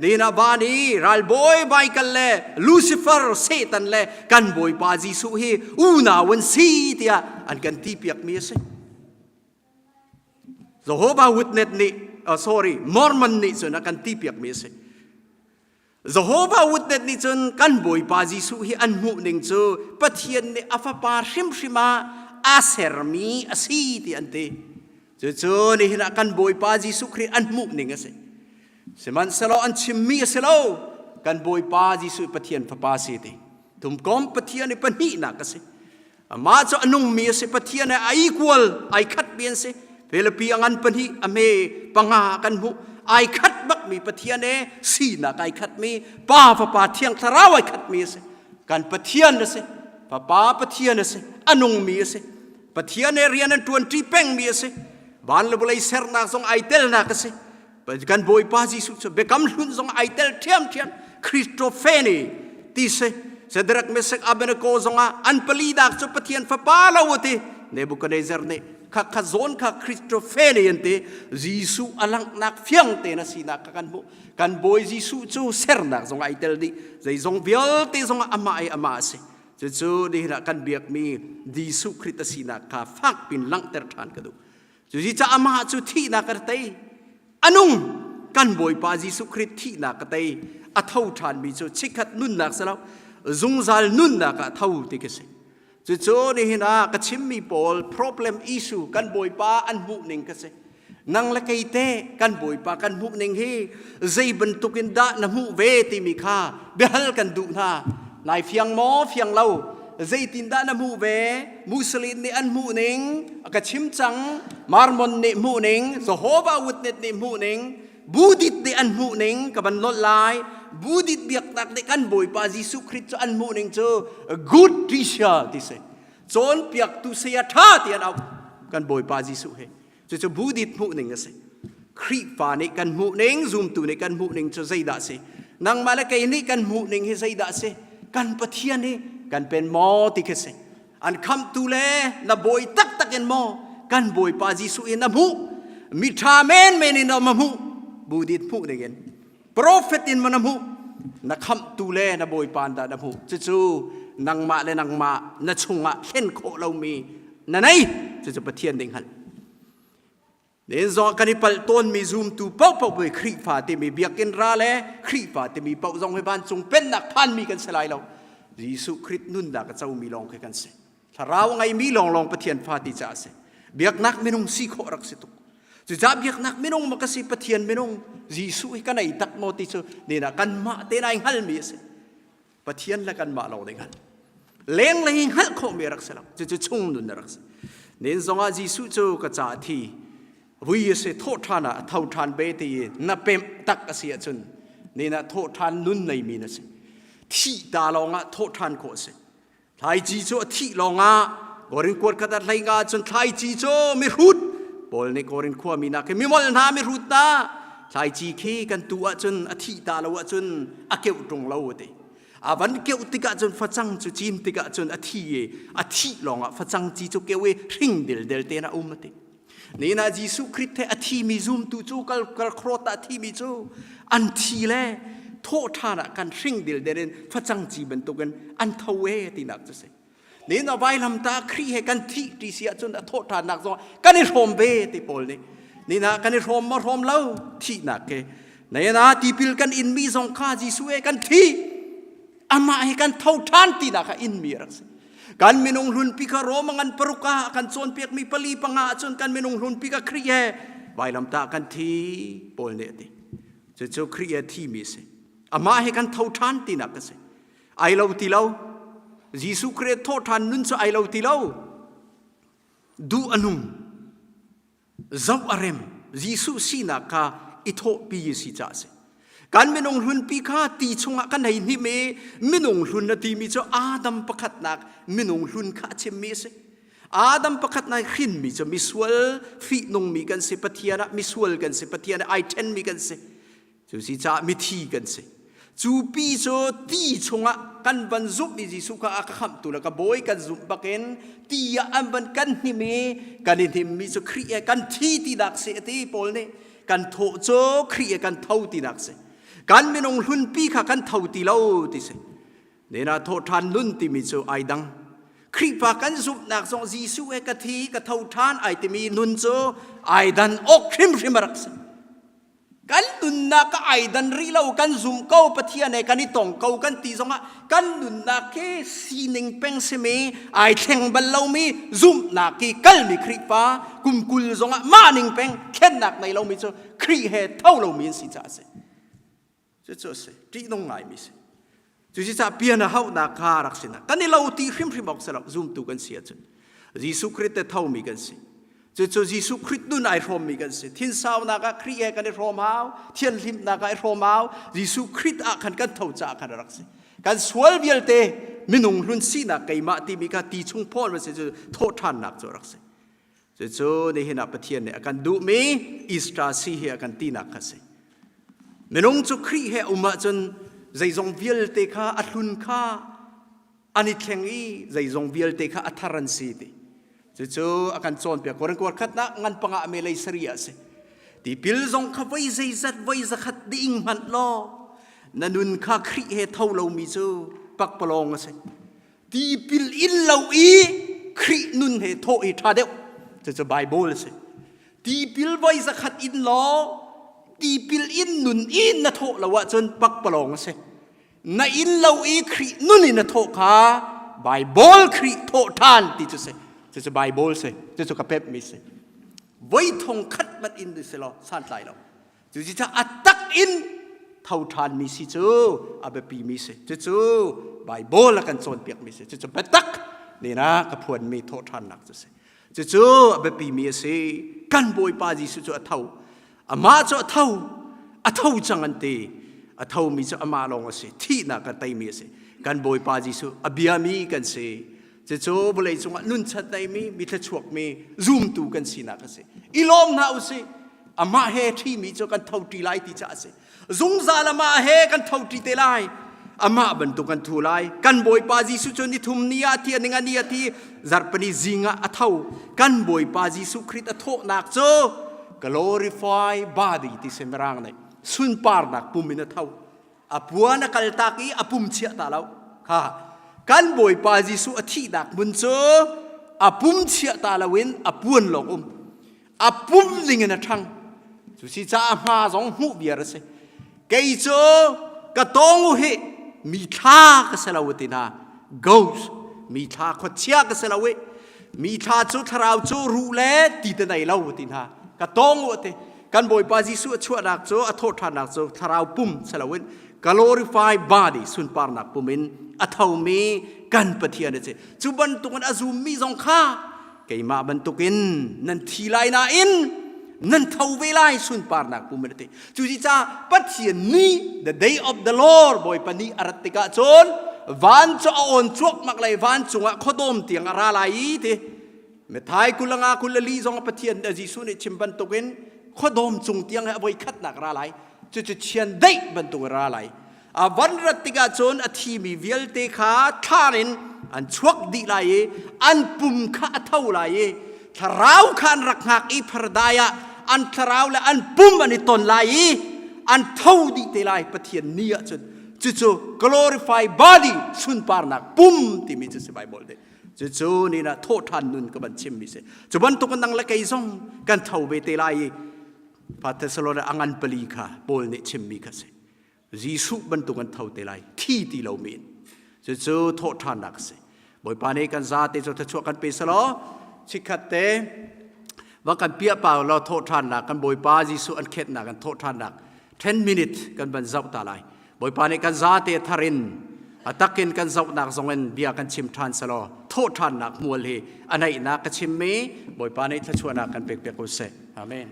นี่นะบานีรัลบอยไมเคิลเล่ลูซิเฟอร์เซตันเล่กันบอยปาจิสุเฮอูนาวันซีเตียอันกันตีเปียกมีเสJehovah Witness ni, Mormon ni so na kan tipiak mi se. Jehovah Witness ni chun kan boy pa Jisu hi an mu ning chu Pathian ni afa pa shima aser mi asi ti ante. Chu ni hina kan boy pa Jisu Christ an mu ning ase. Seman salo an chimmi salo kan boy pa Jisu Pathian fa pa si ti. Tum kom Pathian ni panhi na kasi. Ama cho anung mi se Pathian ai equal ai khat bien se. Pelepi angan panhi ame panga kan mu ai khat bak mi Pathian si na kai khat mi pa fa pa thiang tharawai khat mi se kan Pathian se pa pa Pathian se anung mi se Pathian rian an 20 peng mi se ban le bulai ser na song ai tel na ka se kan boy pa Jisu se bekam hun song ai tel thiam Christophany ti se sedrak mesek abeneko zonga an palidak so Pathian fa pa lawoti Nebuchadnezzar ne kakazon ka Christophany ente Jisu alang nak fiang te na sina kan boy Jisu chu sernak zong ai tel di zai zong bial te zong ama ai ama se chu di na kan biak mi Jisu Christ sina ka fak pin lang ter than ka du chu ji cha ama chu thi na kar tai anung kan boy pa Jisu Christ thi na ka tai a thau than mi chu chikhat nun nak salau zungzal nun na ka thau ti ke se chu ni hina ka chimmi pol problem issue kan boy pa an mu ning ka se nang la kai te kan boy pa kan mu ning hi zai bentukin da na mu ve ti mi kha behal kan du na nai fiang mo fiang lau zai tin da na mu ve muslim ni an mu ning ka chimchang marmon ni mu ning Jehovah Witness ni mu ning บูดิตเดอันหูหนิงกับบันลดลายบูดิตเบียกตักเดกันบอยปาจิสุคริสต์อันหูหนิงเจอ good teacher ที่เสจนเปียกตุเสียท่าที่อันเอากันบอยปาจิสุเฮจะบูดิตหูหนิงก็เสครีฟ้าในกันหูหนิงซูมตูในกันหูหนิงจะใจด่าเสนางมาละกัยนี่กันหูหนิงให้ใจด่าเสกันปะเทียนนี่กันเป็นหมอที่เสอันคำตูเลนับบอยตักเอ็นหมอกันบอยปาจิสุเอ็นนับหูมิทาเมนเมนินนับหูบูดิตหูหนิงเอ็นโปรเฟตอินมันนับหูนักคำตูเลนับบอยปานดานับหูจู่นางมาและนางมาณชงะเช่นโคเรามีนั่นไงจะปะเทียนดิ่งหันเดี๋ยวจอกันนี่ปัลต้นมีซูมตูเป้าไปครีฟ้าที่มีเบียกินราเลครีฟ้าที่มีเป้าจงให้บ้านจงเป็นนักพันมีกันสลายเรายิสุคริสต์นุ่นดากระเจ้ามีลองกันเสถ้าเราไงมีลองปะเทียนฟ้าที่จะเสเบียกนักไม่นุ่งสีโครักสิตุกจะจับเบียกนักไม่นุ่งมักสิปะเทียนไม่นุ่งยิสุให้กันไอ้ตักโมติโซเนี่ยนะกันมาเตนไอ้ฮัลมีเสปะเทียนและกันมาเราได้กันเลี้ยงเลยฮัลโคมีรักษาเราจะชงนุ่นรักษาเนี่ยจงอายิสุโจกระจาทีวิเศษโทษทานะเท่าทานเบตีนับเป็นตักเสียจนนี่นะโทษทานนุ่นในมีนะสิที่ตาลองะโทษทานโคสิไทยจีโจที่ลองะกอรินกวดกระดาษไหลงาจนไทยจีโจไม่รุดบอลในกอรินขั้วมีนักมีมอลนาไม่รุดนะไทยจีเคกันตัวจนที่ตาลาวจนอาเกี่ยวตรงเราเดอาวันเกี่ยวติกะจนฟัจังจุจิมติกะจนที่ลองะฟัจังจีโจเกี่ยวริงเดลเตนะอุมตินี่นะยิสุคริสต์อธิมิซุมตุจูกัลโครตอธิมิจูอันทีเล่โทษทานะกันริงเดลเดนฟัจังจีเป็นตัวกันอันทเวตินักจะเสนี่นะใบลำตาครีให้กันที่เสียจนโทษทานักจงกันในโรมเบติโพลนี่นะกันในโรมมาโรมเล่าที่นักเกนี่นะที่พิลกันอินมีสงข้ายิสุเอกันที่อามาให้กันเท่าทานที่นักอินมีรักษากันเมนงลุนพิกาโรมังอันปรุกากันโซนเปียกมีปลีปังอาจนกันเมนงลุนพิกาครีเอไว้ลำตากันทีโปลเนติจะเจ้าครีเอที่มีเสอามาให้กันเท่าทานตีนักเสไอเราตีเรายิสุคริสต์โทษทานนุ่นจะไอเราตีเราดูอนุมเจ้าอารมยิสุสีนักาอิโทปีสิจ่าเสการเมนงลุนปีข้าตีชงกันในนิเมเมนงลุนนาทีมีเจ้าอาดัมประคัดนักเมนงลุนข้าเชมิเสอาดัมประคัดนักขินมีเจ้ามิสวลฟีนงมีกันเสปฏิยานะมิสวลกันเสปฏิยานะไอเทนมีกันเสจูสิจ่ามิทีกันเสจูปีเจ้าตีชงกันบรรจุมีจิสุขะอักขมตุลกะบอยกันจุบักเอ็นตีอันบันกันนิเมกันนิมมีเจ้าครีเอกันที่ดักเสตีโปลเนกันโถโจครีเอกันเท่าที่ดักเสการเมนงลุนปีข้ากันเท่าที่เราที่เสเนี่ยนะโทษทานลุนที่มีโจไอดังครีปากันสุบนักสงยิสุเอกทีกับเท่าทานไอที่มีนุนโจไอดันอกริมรักษากันนุนนักไอดันรีเรากันซุมเก้าปะเทียในกันนี่ตองเก้ากันตีสงะกันนุนนักเคสีนิงเป็งเสมีไอแทงบัลเรามีซุมนักกีกัลมีครีปากุมกุลสงะมานิงเป็งแค่นักในเรามีโจครีเฮเท่าเรามีสิจ่าเสจะเสที่น้องไงมิสจะจะเปลี่ยนเขาหน้าคารักษณะกันนี่เราตีริมบอกสลับซูมตูกันเสียจนยิสุคริสต์เท่ามีกันสิจะยิสุคริสต์นู่นไอโรมมีกันสิทิ้งสาวนักครีเอกันไอโรมเอาเทียนริมนักไอโรมเอายิสุคริสต์อาคันกันเท่าจ่ากันรักษากันสวลเบียลเตมินุงรุนซีนักไก่มาที่มีการตีชงพ่อมันจะโทษท่านนักจะรักษาจะในเห็นปะเทียนเนี่ยกันดูมีอิสราซีเฮียกันตีนักกันสิเมนงจุครีเฮอุมาจนใจจงวิลเตคาอัตุนคาอันนี้แข่งอีใจจงวิลเตคาอัทารันซีติจู่ๆอาการโจนเปียกคนกวดขัดนักงันปังอาเมลัยสรีอาเสที่พิลจงขวัยใจจัดไว้จะขัดดิ่งมันล้อนันุนคาครีเฮเท่าเรามีจู่ปักปลองอาเสที่พิลอินเราอีครีนุนเฮโตอีท่าเดียวจู่ๆไบเบิลเสที่พิลไว้จะขัดอินล้อตีปิลอินนุนอินนะโถละวะจนปักปลองเสนะอินเราอีครีนุนอินนะโถขาไบเบิลครีโถทานที่จะเสจะไบเบิลเสจะกับเป๊ปมิเสไว้ทงคัดมันอินดิเสลอสันไลเราจะอัตตักอินเท่าทานมิสิจูอาเบปีมิเสจะไบเบิลละกันโซนเปียกมิเสจะเบตักนี่นะกับพวนมีโถทานหนักจะเสจะอาเบปีมิเสกันบอยปาจิสุจะเท่าอามาจะเท่า a thau changan te a thau mi cha ama long ase thi na ka tai mi ase kan boi pa jisu abia mi kan se che cho bolai chunga nun chat dai mi thluachuah mi zoom tu kan sina ka se ilom na use ama he thi mi cho kan thau ti lai ti cha ase zung za lama he kan thau ti te lai ama ban tu kan thu lai kan boi pa jisu cho ni thum nia ti aninga nia ti zarpani zinga a thau kan boi pa jisu khrit a tho nak cho glorify body ti semerang nei sun par nak pumina thau apuana kaltaki apum chia ta lau ha kan boi pa jisu athi dak mun cho apum chia ta lawin apuan lokum apum lingena thang chu si cha ma jong hu biar se kei cho ka tong he mi tha ka salawatina ghost mi tha kho chia ka salawe mi tha chu tharau chu ru le ti te nai lawatina ka tong ote kan boi pa jisu chua dak cho a Thawhthan nak cho tharau pum salawin glorify body sun par nak pumin a thau mi kan Pathian che chu ban tungan azum mi jong kha ke ma ban tukin nan thi lai na in nan thau ve lai sun par nak pumin te chu ji cha Pathian ni the day of the Lord boi pani aratika chon van cho on chuak mak lai van chunga khodom tiang ara lai te me thai kulanga kulali jong Pathian da jisu ne chimban tukin khodom chung tiang a boi khat nak ra lai chu chian dei ban tu ra lai a van ratika chon a thi mi vial te kha tharin an chuak di lai an pum kha thau lai tharau khan rakhak I phardaya an tharau la an pum ani ton lai an thau di te lai Pathian nia chun chu glorify body sun par nak pum ti mi chu se Bible de chu ni na Thawhthan nun ka ban chim mi se chu ban tu kan nang la kai song kan thau be te lai Pathian angan pali kha bol ne chim mi kha se jisu ban tu kan thau te lai thi ti lo min chu Thawhthan nak se boi pa ne kan za te cho thluachuah kan pe salo chikhat te wa kan pia pa lo Thawhthan nak kan boi pa jisu an khet nak kan Thawhthan nak 10 minute kan ban zau ta lai boi pa ne kan za te tharin atakin kan zau nak zongen bia kan chim than salo Thawhthan nak mual he anai na ka chim me boi pa ne thluachuah nak kan pek pek ko se amen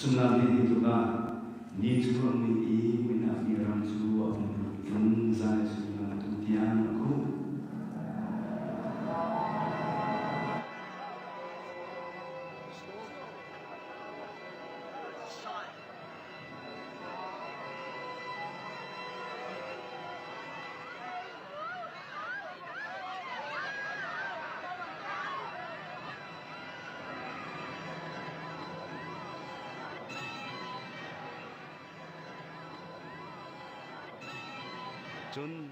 Sunami itu lah, ni cuma mili mina miran suwa untuk inzai sunam tutian aku. Chun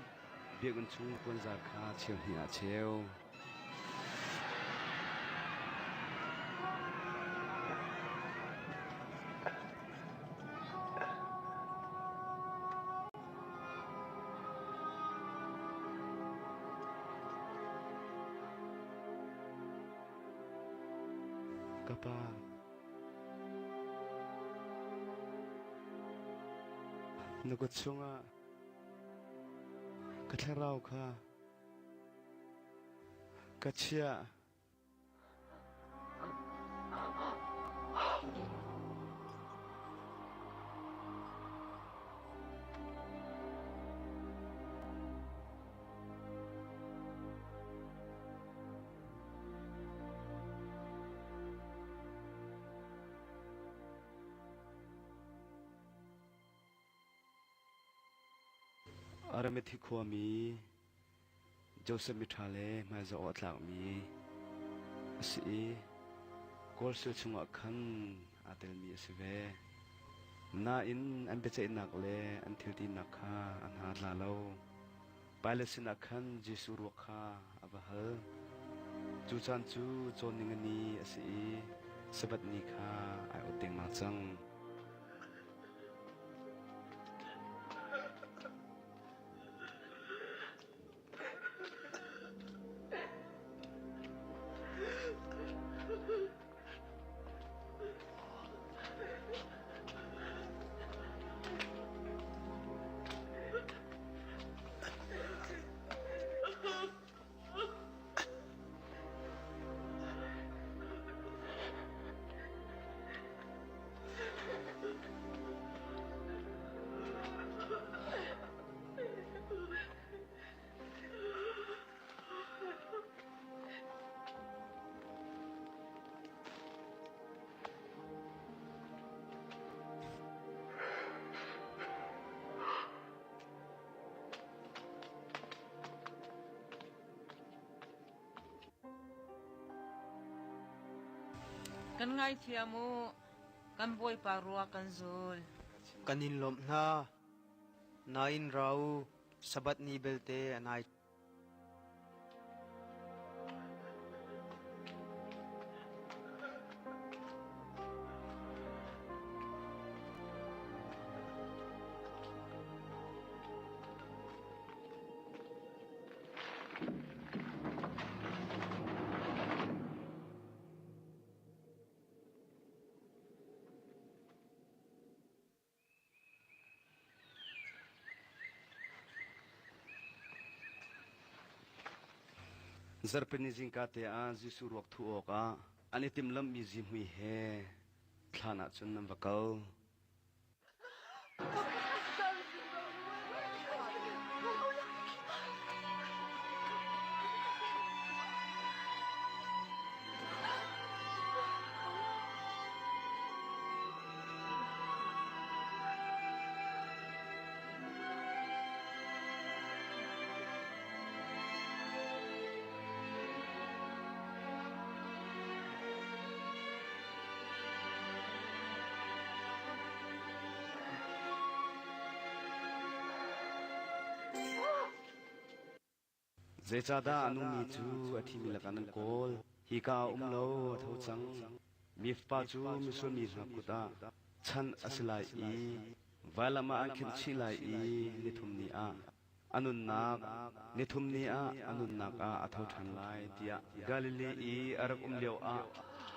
việc con chung quân giặc kha chiều nhà chiều kapa nukut chunga katharau kha kachia Aramethi khomi Joseph mithale ma zo otlak mi si korsu chunga khan atel mi sive na in an beche nak le an thilti nakha an ha la lo palasin akhan jisu ro kha abahal chu chan chu choningani si sabat ni kha ai oteng ma chang kan ngai thiamu kan Bawipa ruwa kan zul kanin lomhna nain rau sabat ni belte anai zarpeni jingkate a jisu ruak thuoka ani timlam mi jim hui he thlana chun nam bakal zechada anu mi chu athi mi lakanan kol hi ka umlo tho chang mi pa chu mi so mi na kuta chan aslai I walama ankhin chilai I nithum ni a anun nak nithum ni a anun nak a atho than lai tia galilei I arak umleo a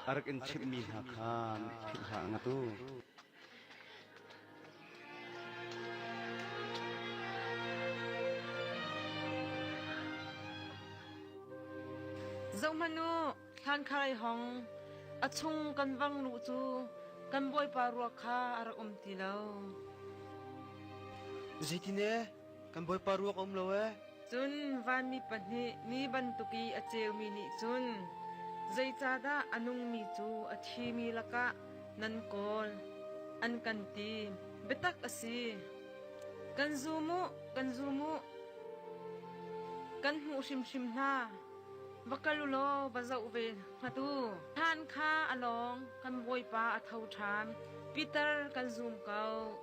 arak in chip mi na khan phil ha nga tu Zau manu khan khai hong achung kan wang lu chu kan Bawipa ruwa kha arak tilo zaitine kan Bawipa ruak lo chun van mi pani mi ban tuki acheu mi ni chun zaichada anung mi chu athi mi laka nan kol an kan ti betak asi kan zumu kan hu shim na vakalulo bazau ve hatu than kha along kan Bawipa athau tham Peter kan zum kau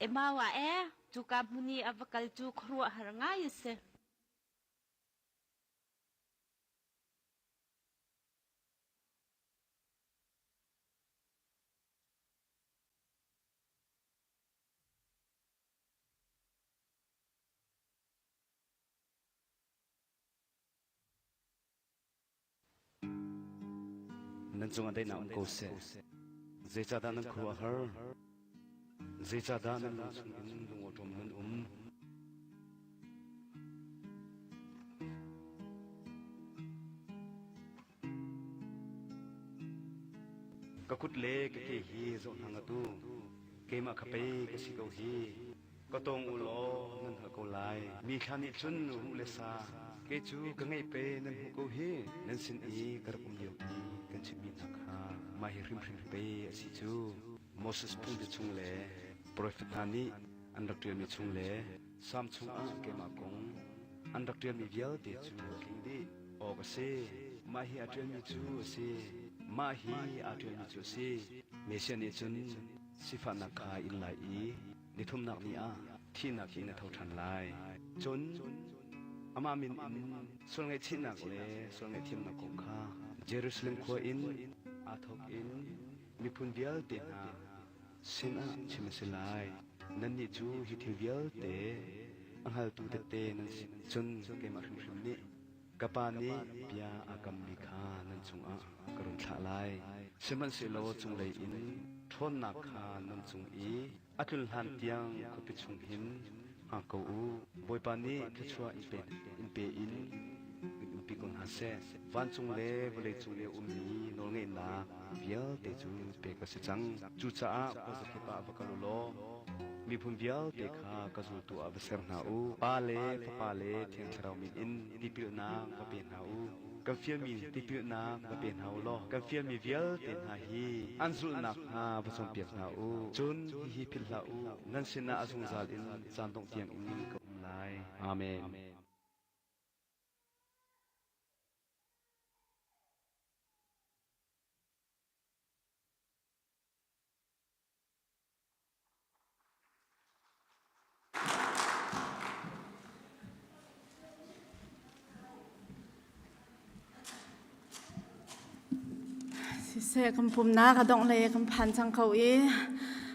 Emawa juga muni avakal ju khruak harangai se nan chung adai na ko se zechada nan khruak har zechada nan chung in lungo tom nan kakut le ke hi zo hanga tu ke ma khape ke si ko hi ko tong ulo nan ha ko lai mi khani chun hu le sa ke chu ka ngai pe nan hu ko hi nan sin I kar kum yo I kan chi mi na kha ma hi rim pe si chu Moses pung de chung le prophet hani andak tu mi chung le sam chung a ke ma kong andak tu mi vial de chu king di o ka se ma hi atren mi chu se ma hi atren mi chu se me se ni chun sifa na kha in lai I ni thum nak ni a thi na ki na thau than lai chun ama min in sol ngai thi nak le sol ngai thim na ko kha Jerusalem ko in athok in mi phun vial de na sin a chimselai nan ni chu hi thi vial te anghal tu te nan chun ke ma hrim ni กปานี้เปียอากรรมิคานันจุงอะกรุณทะลายเสมันสิโลจุงเลยอินทนนักคานันจุงอีอัตุลหันเตียงคุปิชุงหินอากูบอยปานี้ทชัวอินเปอินปีกงฮัสเซวันจุงเลบเลจุงเลมีนงเงินนาเบียเตจูเปกสิจังจูจ้าก็จะคิดว่าบักลุโลมีพุ่มเบียวเตคากระจุตัวอับเสรนาอูปาเลฟปาเลเทียงเรามีอินดิปิลนางก็เป็นหาอูกัมเฟียมีดิปิลนางก็เป็นหาอูโลกัมเฟียมีเบียวเตนหาฮีอันสุลนักหาผสมเปียกหาอูจุนฮีพิลหาอูนั่นสินะอสุงซาลินจานตงเทียงอินก็อุ้มไลอาเมนเสกคำพูมนักดงเลยคำพันจังเขาอี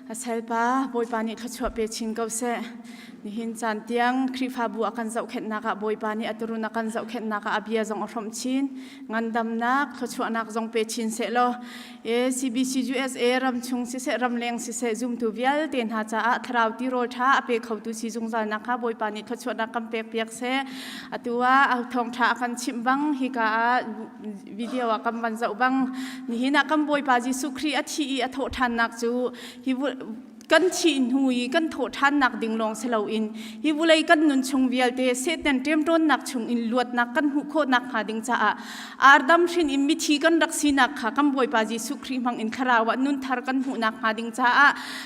อาศัยป้าบอยปานิทชัวเปชินเขาเสนิหินจันเตียงครีฟาบัวกันเจ้าเข็นนักบอยปานิอัตรุนักกันเจ้าเข็นนักอาเบียจงอรมชินงันดำนักทชัวนักจงเปชินเสโลCBCGR รำชงสิเสรำเลงสิเสจุมตูเวียลเตียนหาจ้าทราวติโรธาอเปเขาตุสิจงจานักบอยปานิทชัวนักกำเปกเปียกเสอตัวเอาทองท่ากันชิมบังฮิกาวิดีโอกันวันเจ้าบังนิหินักกำบอยปาจิสุครีอธิอโททานนักจูฮิวกันชินหุยกันโถท่านนักดิ่งลงเสลาอินฮิบุเลยกันนุนชงเวียลเตเสตันเตรียมต้นนักชงอินลวดนักกันหุโคนักหาดิ่งจ้าอาร์ดัมชินอิมมิธีกันรักษีนักขากันบอยปาจิสุครีมังอินคาราวะนุนทารกันหุนักหาดิ่งจ้า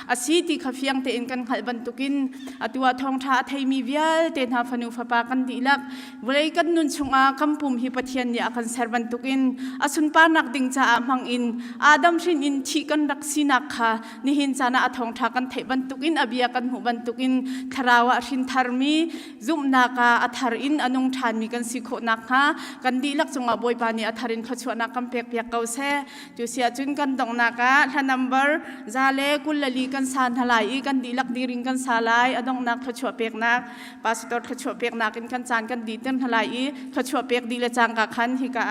อาศีติขฟียงเตอินกันขัดบันตุกินอตัวทองท่าไทยมีเวียลเตนหาฟนุฟปากันดิลักบุเลยกันนุนชงอาคำปุ่มฮิปเทียนยากันเซอร์บันตุกินอาสุนปานักดิ่งจ้ามังอินอาดัมชินอินทีกันรักษีนักขานิหินจานะทองท่ากันไทยบันตุกินอเบียกันหูบันตุกินทราวะชินทารมีจุมนักอัทารินอนงทานมีกันสิโคนักฮะกันดีลักจงอบอยปานีอัทารินขชวนักกันเปียกเปียกเกาเสจุเสียจุนกันตองนักท่านัมเบอร์ซาเลกุลลลีกันสานทลายกันดีลักดีริงกันสาลายอดงนักขชวเปียกนักปาสตอร์ขชวเปียกนักกันจานกันดีเต็มทลายขชวเปียกดีละจังกัขันฮิกา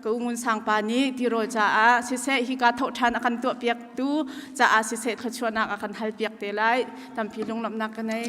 กอุงุนสังปานีที่โรจ้าสิเสฮิกาโททานกันตัวเปียกตูจ้าสิเสขชวนักกันฮัลเปียกเตลัยทำพิลงลำนักกันเลย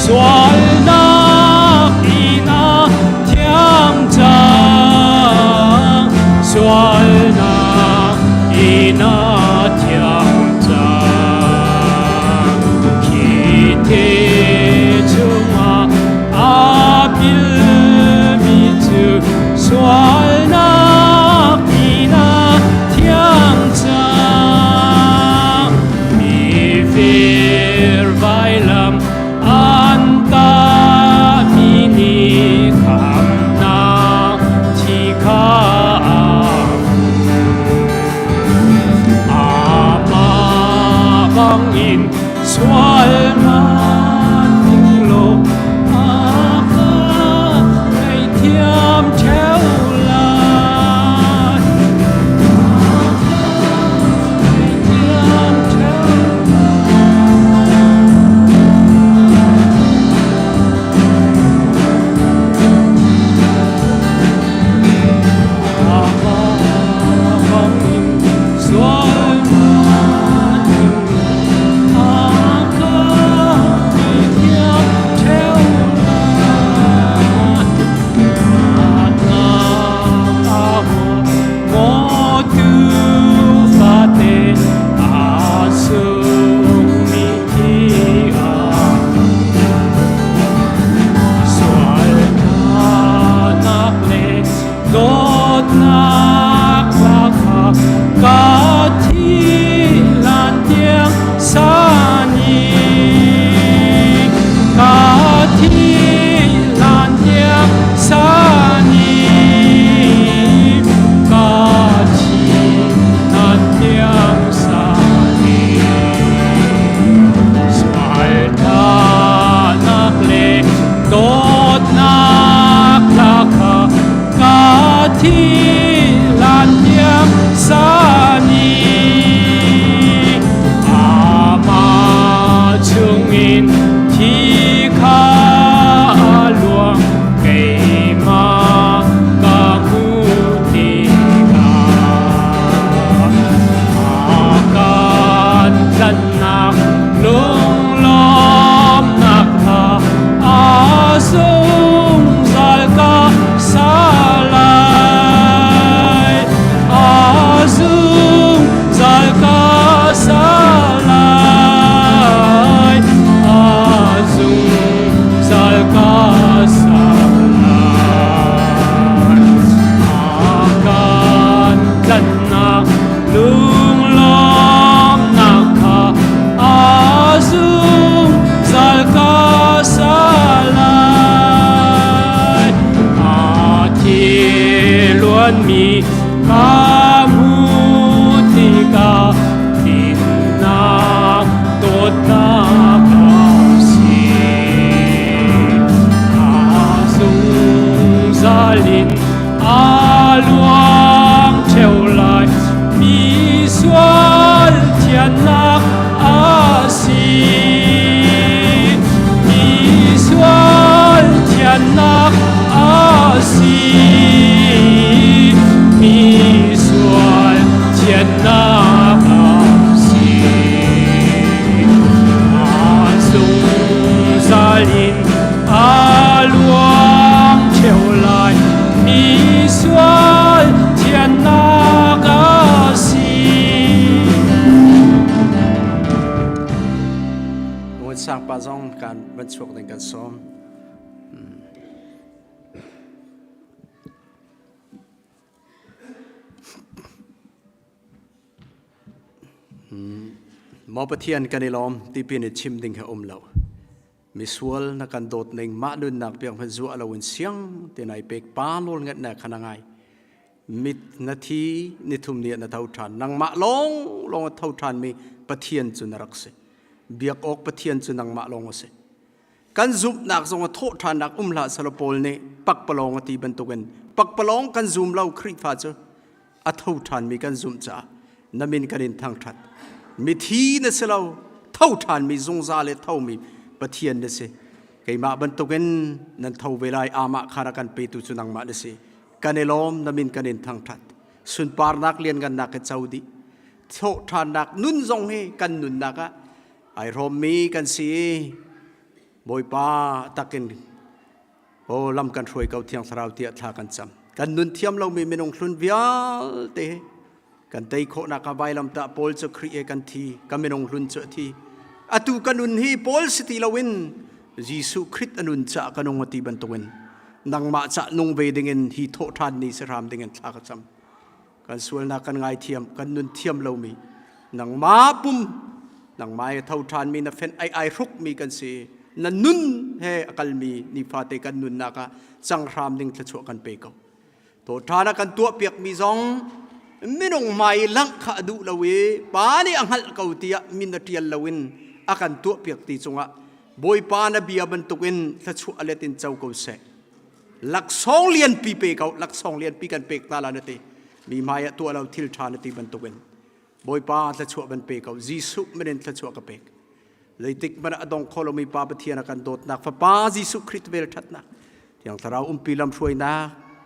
Swalnak ina thangthat กันมีกามุติกาดินนาตดนาคาสีอาสุซาลินอาลวงเชวไลมีสวนเทียนนักอาสีมีสวนเทียนนักอาสีมีสวนเทียนนักอาสีอาสุซาลินอาลวงเชวไลมีสวนเทียนนักอาสีวันสร้างปาซองการบรรจุในการซ้อมมอปะเทียนกันในล้อมที่เป็นชิมดิ่งให้อมเรามิสวลนักการโดดหนึ่งมาดุนนักเพียงพันจุเราวันเสียงที่ไหนเป็กป้าโลงเงินแหนขนาดไงมิดนาทีนิทุมเนียนเท่าทานนังมาลงเท่าทานมีปะเทียนจุนรักเสเบียกออกปะเทียนจุนนังมาลงเสกันซุมนักทรงโทษทานนักลาสารโพลเนปักปลองตีบรรทุกันปักปลองกันซุมเราคริฟ้าเจอเท่าทานมีกันซุมจ้านามินกันทางทัดมิทีนเสเราเท่าทานมีทรงซาเลเท่ามีปะเทียนเดเสไกมาบรรทุกันนั่นเท่าเวลาอามาคารากันไปตุจุนังมาเดเสกันล้อมนามินกันทางทัดสุนปาร์นักเลียนกันนักเจ้าดีเท่าทานนักนุนทรงให้กันนุนนักไอรอมมีกันสีบอยป้าตักกันโอ้ลำกันช่วยเกาเทียงสราวเตียทากันจำกันนุนเทียมเรามีเมนงคลุนวิาลเตกันไตโคนักใบลำตาโพลจะครีเอกันทีกันไม่ลงลุนเจอทีอตุกันนุนฮีโพลสติลาวินยิสุคริสต์อนุนจะกันงตีบันตุวินนังมาจะนงเวดิงินฮีโททานนี้สรามดิงินทากจำกันส่วนนักกันไงเทียมกันนุนเทียมเรามีนังมาปุ่มนังมาเท่าทานมีนับเฟนไอรุกมีกันสีนันนุนเฮอกัลมีนิฟาเตกันนุนนักจังรามดิงจะช่วยกันเปกเอาโททานกันตัวเปียกมีซองมินงไม่ลังขาดูละเวปานี่อังหัลเกาตียมินเทียนละวินอากันตัวเปียกตีจงะบอยปานเบียบันตุกินทัชวอเลตินเจ้าเกาเสลักสองเลียนปีเปกเอาลักสองเลียนปีกันเปกตาลานตีมีมายตัวเราทิลชานตีบันตุกินบอยปาทัชวบันเปกเอาจิสุไม่เดินทัชวกเปกเลยติกมันอดงโคลมีปาปะเทียนกันโดดนักฟ้าปาจิสุคริสต์เวลทัดนักอย่างทาราปีลำช่วยนัก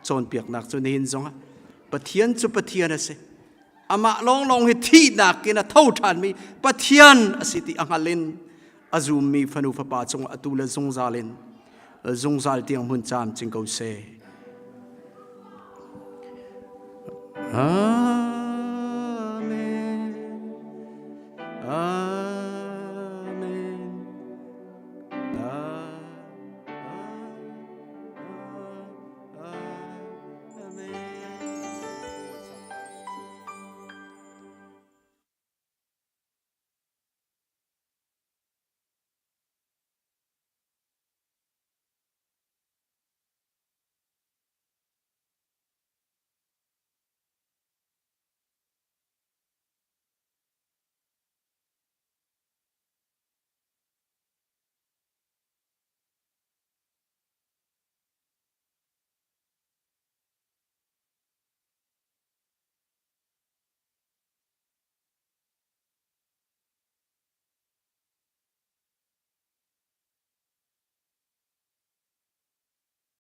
โซนเปียกนักโซนหินจงะปะเทียนจุปะเทียนเสอามาลองให้ที่นักกินเท่าทานมีปะเทียนสิติอังเลนอาจูมีฟนุฟปาจงอตุเลจงซาเลนจงซาลเตียงมุนจามจิงเกาเซ